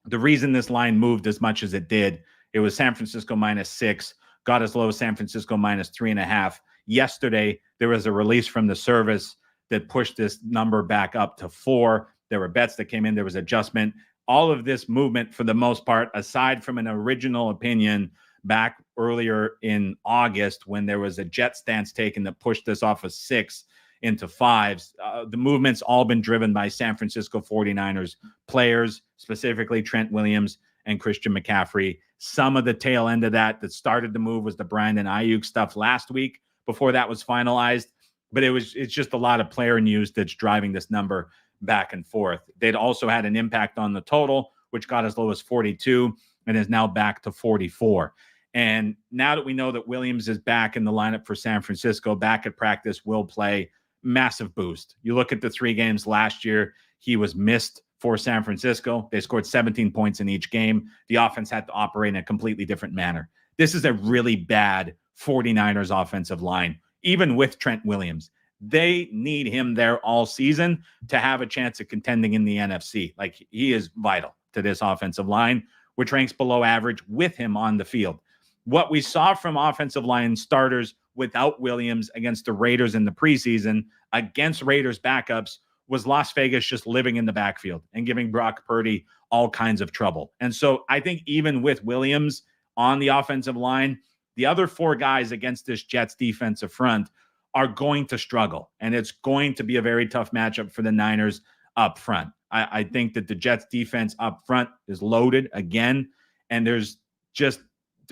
the reason this line moved as much as it did, it was San Francisco -6, got as low as San Francisco -3.5. Yesterday, there was a release from the service that pushed this number back up to 4. There were bets that came in. There was adjustment. All of this movement, for the most part, aside from an original opinion back earlier in August when there was a Jet stance taken that pushed this off of 6 into 5s, the movement's all been driven by San Francisco 49ers players, specifically Trent Williams and Christian McCaffrey. Some of the tail end of that started the move was the Brandon Ayuk stuff last week before that was finalized. But it's just a lot of player news that's driving this number back and forth. They'd also had an impact on the total, which got as low as 42 and is now back to 44. And now that we know that Williams is back in the lineup for San Francisco, back at practice, will play, massive boost. You look at the 3 games last year, he was missed for San Francisco. They scored 17 points in each game. The offense had to operate in a completely different manner. This is a really bad 49ers offensive line, even with Trent Williams. They need him there all season to have a chance at contending in the NFC. Like, he is vital to this offensive line, which ranks below average with him on the field. What we saw from offensive line starters without Williams against the Raiders in the preseason, against Raiders backups, was Las Vegas just living in the backfield and giving Brock Purdy all kinds of trouble. And so I think even with Williams on the offensive line, the other 4 guys against this Jets defensive front are going to struggle. And it's going to be a very tough matchup for the Niners up front. I think that the Jets defense up front is loaded again. And there's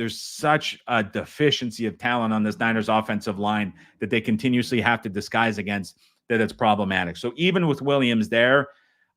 such a deficiency of talent on this Niners offensive line that they continuously have to disguise against, that it's problematic. So even with Williams there,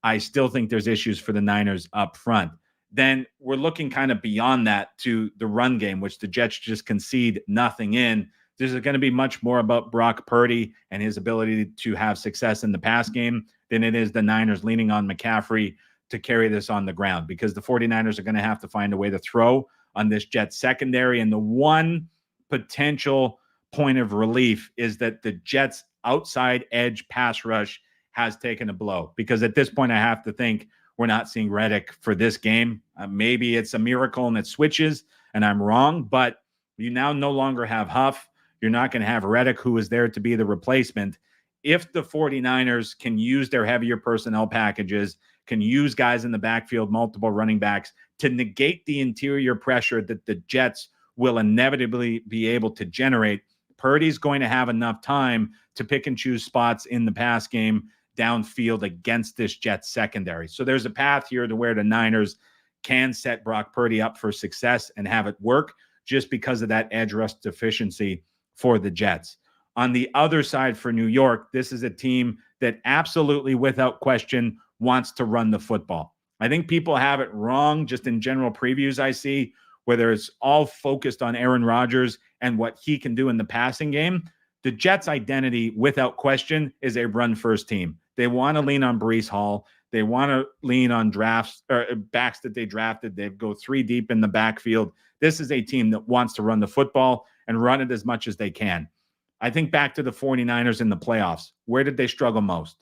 I still think there's issues for the Niners up front. Then we're looking kind of beyond that to the run game, which the Jets just concede nothing in. This is going to be much more about Brock Purdy and his ability to have success in the pass game than it is the Niners leaning on McCaffrey to carry this on the ground, because the 49ers are going to have to find a way to throw on this Jets secondary. And the one potential point of relief is that the Jets outside edge pass rush has taken a blow, because at this point I have to think we're not seeing Reddick for this game. Maybe it's a miracle and it switches and I'm wrong, but you now no longer have Huff. You're not going to have Reddick, who is there to be the replacement. If the 49ers can use their heavier personnel packages, can use guys in the backfield, multiple running backs, to negate the interior pressure that the Jets will inevitably be able to generate, Purdy's going to have enough time to pick and choose spots in the pass game downfield against this Jets secondary. So there's a path here to where the Niners can set Brock Purdy up for success and have it work, just because of that edge rush deficiency for the Jets. On the other side for New York, this is a team that absolutely, without question, wants to run the football. I think people have it wrong just in general previews I see, whether it's all focused on Aaron Rodgers and what he can do in the passing game. The Jets' identity, without question, is a run-first team. They want to lean on Breece Hall. They want to lean on drafts or backs that they drafted. They go 3 deep in the backfield. This is a team that wants to run the football and run it as much as they can. I think back to the 49ers in the playoffs. Where did they struggle most?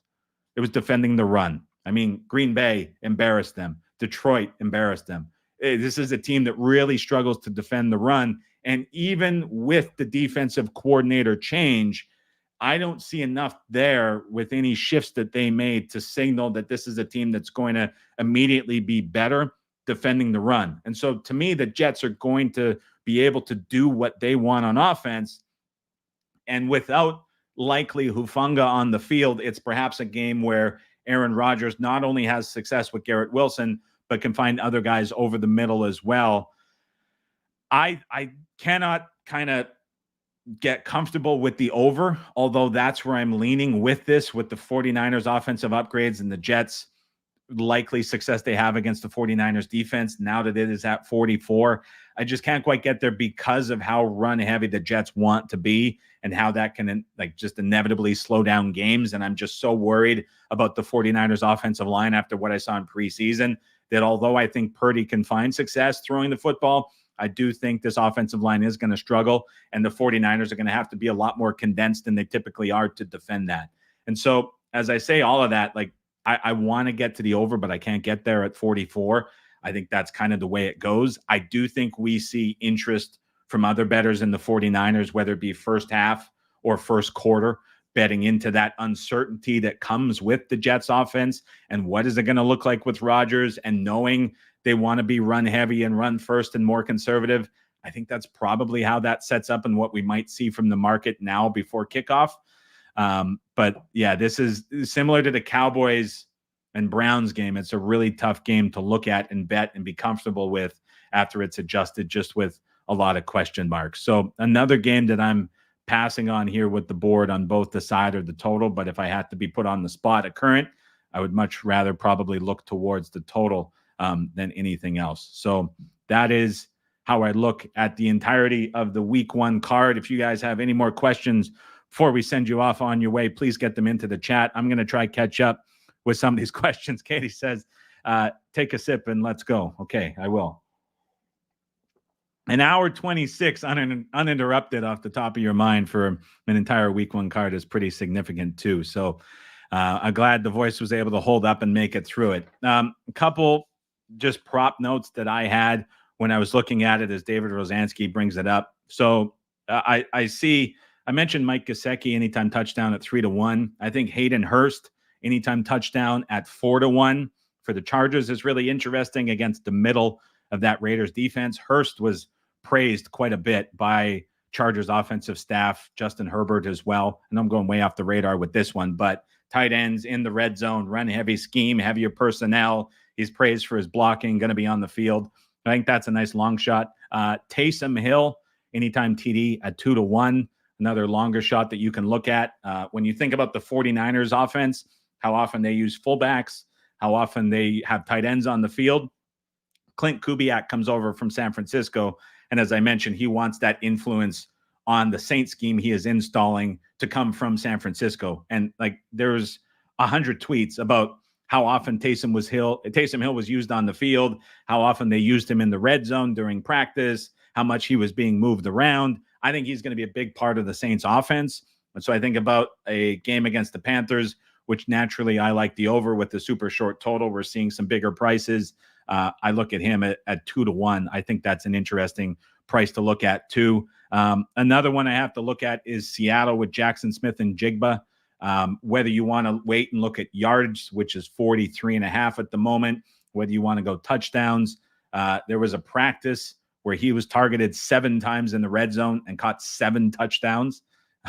It was defending the run. I mean, Green Bay embarrassed them. Detroit embarrassed them. This is a team that really struggles to defend the run. And even with the defensive coordinator change, I don't see enough there with any shifts that they made to signal that this is a team that's going to immediately be better defending the run. And so to me, the Jets are going to be able to do what they want on offense. And without likely Hufanga on the field, it's perhaps a game where Aaron Rodgers not only has success with Garrett Wilson, but can find other guys over the middle as well. I cannot kind of get comfortable with the over, although that's where I'm leaning with this, with the 49ers offensive upgrades and the Jets likely success they have against the 49ers defense now that it is at 44. I just can't quite get there because of how run heavy the Jets want to be and how that can just inevitably slow down games. And I'm just so worried about the 49ers offensive line after what I saw in preseason that although I think Purdy can find success throwing the football, I do think this offensive line is going to struggle, and the 49ers are going to have to be a lot more condensed than they typically are to defend that. And so as I say all of that, I want to get to the over, but I can't get there at 44. I think that's kind of the way it goes. I do think we see interest from other bettors in the 49ers, whether it be first half or first quarter, betting into that uncertainty that comes with the Jets offense and what is it going to look like with Rodgers, and knowing they want to be run heavy and run first and more conservative. I think that's probably how that sets up and what we might see from the market now before kickoff. But yeah, this is similar to the Cowboys and Browns game. It's a really tough game to look at and bet and be comfortable with after it's adjusted just with a lot of question marks. So another game that I'm passing on here with the board on both the side or the total. But if I had to be put on the spot at current, I would much rather probably look towards the total than anything else. So that is how I look at the entirety of the week one card. If you guys have any more questions before we send you off on your way, please get them into the chat. I'm going to try catch up with some of these questions. Katie says, take a sip and let's go. Okay, I will. An hour 26 uninterrupted off the top of your mind for an entire week one card is pretty significant too. So I'm glad the voice was able to hold up and make it through it. A couple just prop notes that I had when I was looking at it as David Rosansky brings it up. So I mentioned Mike Gesicki anytime touchdown at 3-1. I think Hayden Hurst anytime touchdown at 4-1 for the Chargers is really interesting against the middle of that Raiders defense. Hurst was praised quite a bit by Chargers offensive staff, Justin Herbert as well. And I'm going way off the radar with this one, but tight ends in the red zone, run heavy scheme, heavier personnel. He's praised for his blocking, going to be on the field. I think that's a nice long shot. Taysom Hill, anytime TD at 2-1, another longer shot that you can look at. When you think about the 49ers offense, how often they use fullbacks, how often they have tight ends on the field. Clint Kubiak comes over from San Francisco. And as I mentioned, he wants that influence on the Saints scheme he is installing to come from San Francisco. And there's 100 tweets about how often Taysom Hill was used on the field, how often they used him in the red zone during practice, how much he was being moved around. I think he's going to be a big part of the Saints offense. And so I think about a game against the Panthers, which naturally I like the over with the super short total. We're seeing some bigger prices. I look at him at 2-1. I think that's an interesting price to look at too. Another one I have to look at is Seattle with Jackson Smith and Jigba. Whether you want to wait and look at yards, which is 43.5 at the moment, whether you want to go touchdowns. There was a practice where he was targeted 7 times in the red zone and caught 7 touchdowns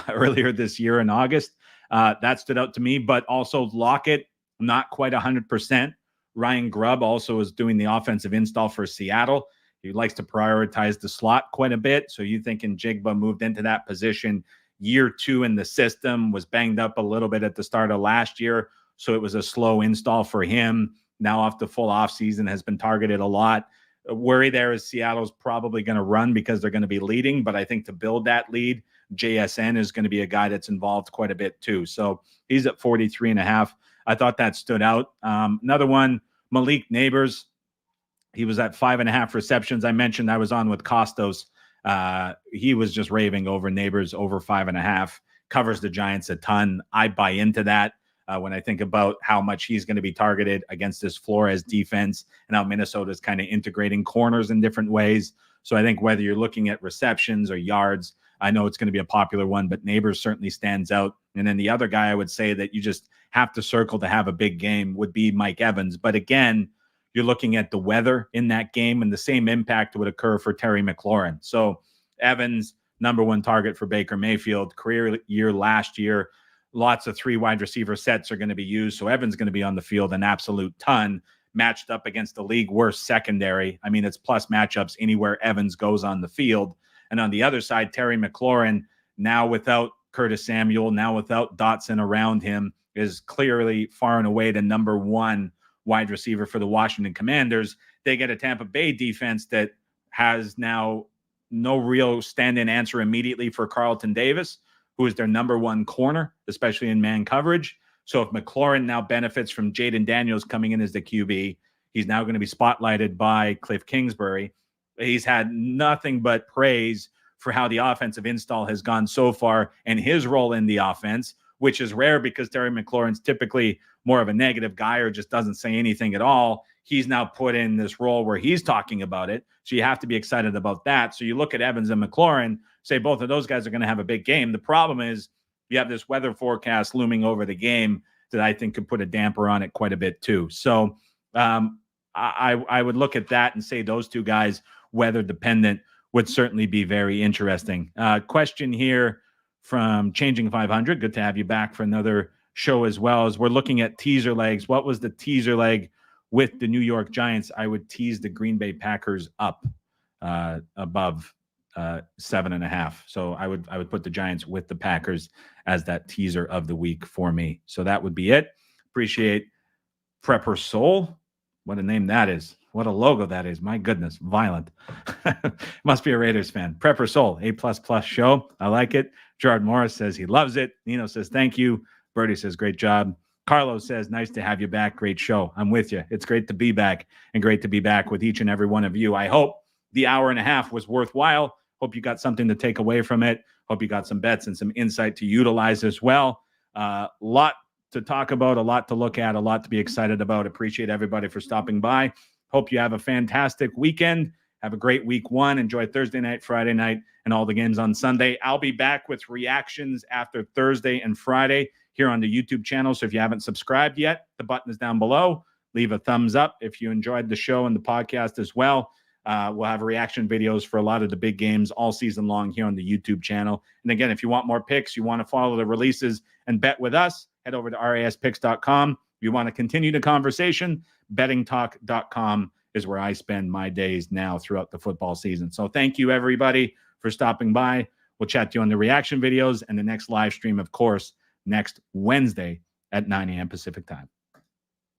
earlier this year in August. That stood out to me, but also Lockett, not quite 100%. Ryan Grubb also is doing the offensive install for Seattle. He likes to prioritize the slot quite a bit. So you thinking Jigba moved into that position year 2 in the system, was banged up a little bit at the start of last year. So it was a slow install for him. Now off the full offseason, has been targeted a lot. Worry there is Seattle's probably going to run because they're going to be leading. But I think to build that lead, JSN is going to be a guy that's involved quite a bit too. So he's at 43.5. I thought that stood out. Another one, Malik Neighbors. He was at 5.5 receptions. I mentioned I was on with Costos He was just raving over Neighbors over 5.5, covers the Giants a ton. I buy into that. When I think about how much he's going to be targeted against this Flores defense and how Minnesota is kind of integrating corners in different ways. So I think whether you're looking at receptions or yards, I know it's going to be a popular one, but Neighbors certainly stands out. And then the other guy I would say that you just have to circle to have a big game would be Mike Evans. But again, you're looking at the weather in that game, and the same impact would occur for Terry McLaurin. So Evans, number one target for Baker Mayfield, career year last year. Lots of 3 wide receiver sets are going to be used. So Evans going to be on the field an absolute ton, matched up against the league worst secondary. I mean, it's plus matchups anywhere Evans goes on the field. And on the other side, Terry McLaurin, now without Curtis Samuel, now without Dotson around him, is clearly far and away the number one wide receiver for the Washington Commanders. They get a Tampa Bay defense that has now no real stand-in answer immediately for Carlton Davis, who is their number one corner, especially in man coverage. So if McLaurin now benefits from Jaden Daniels coming in as the QB, he's now going to be spotlighted by Cliff Kingsbury. He's had nothing but praise for how the offensive install has gone so far and his role in the offense, which is rare because Terry McLaurin's typically more of a negative guy or just doesn't say anything at all. He's now put in this role where he's talking about it. So you have to be excited about that. So you look at Evans and McLaurin, say both of those guys are going to have a big game. The problem is you have this weather forecast looming over the game that I think could put a damper on it quite a bit too. So I would look at that and say those two guys, weather dependent, would certainly be very interesting. Question here from Changing 500. Good to have you back for another show as well. As we're looking at teaser legs, what was the teaser leg with the New York Giants? I would tease the Green Bay Packers up above 7.5. So I would put the Giants with the Packers as that teaser of the week for me. So that would be it. Appreciate Prepper Soul. What a name that is. What a logo that is. My goodness. Violent. Must be a Raiders fan. Prepper Soul, A++ show. I like it. Gerard Morris says he loves it. Nino says thank you. Bertie says great job. Carlos says nice to have you back. Great show. I'm with you. It's great to be back and great to be back with each and every one of you. I hope the hour and a half was worthwhile. Hope you got something to take away from it. Hope you got some bets and some insight to utilize as well. Lot to talk about, a lot to look at, a lot to be excited about. Appreciate everybody for stopping by. Hope you have a fantastic weekend. Have a great week one. Enjoy Thursday night, Friday night, and all the games on Sunday. I'll be back with reactions after Thursday and Friday here on the YouTube channel. So if you haven't subscribed yet, the button is down below. Leave a thumbs up if you enjoyed the show and the podcast as well. We'll have reaction videos for a lot of the big games all season long here on the YouTube channel. And again, if you want more picks, you want to follow the releases and bet with us, head over to raspicks.com. If you want to continue the conversation, bettingtalk.com is where I spend my days now throughout the football season. So thank you, everybody, for stopping by. We'll chat to you on the reaction videos and the next live stream, of course, next Wednesday at 9 a.m. Pacific time.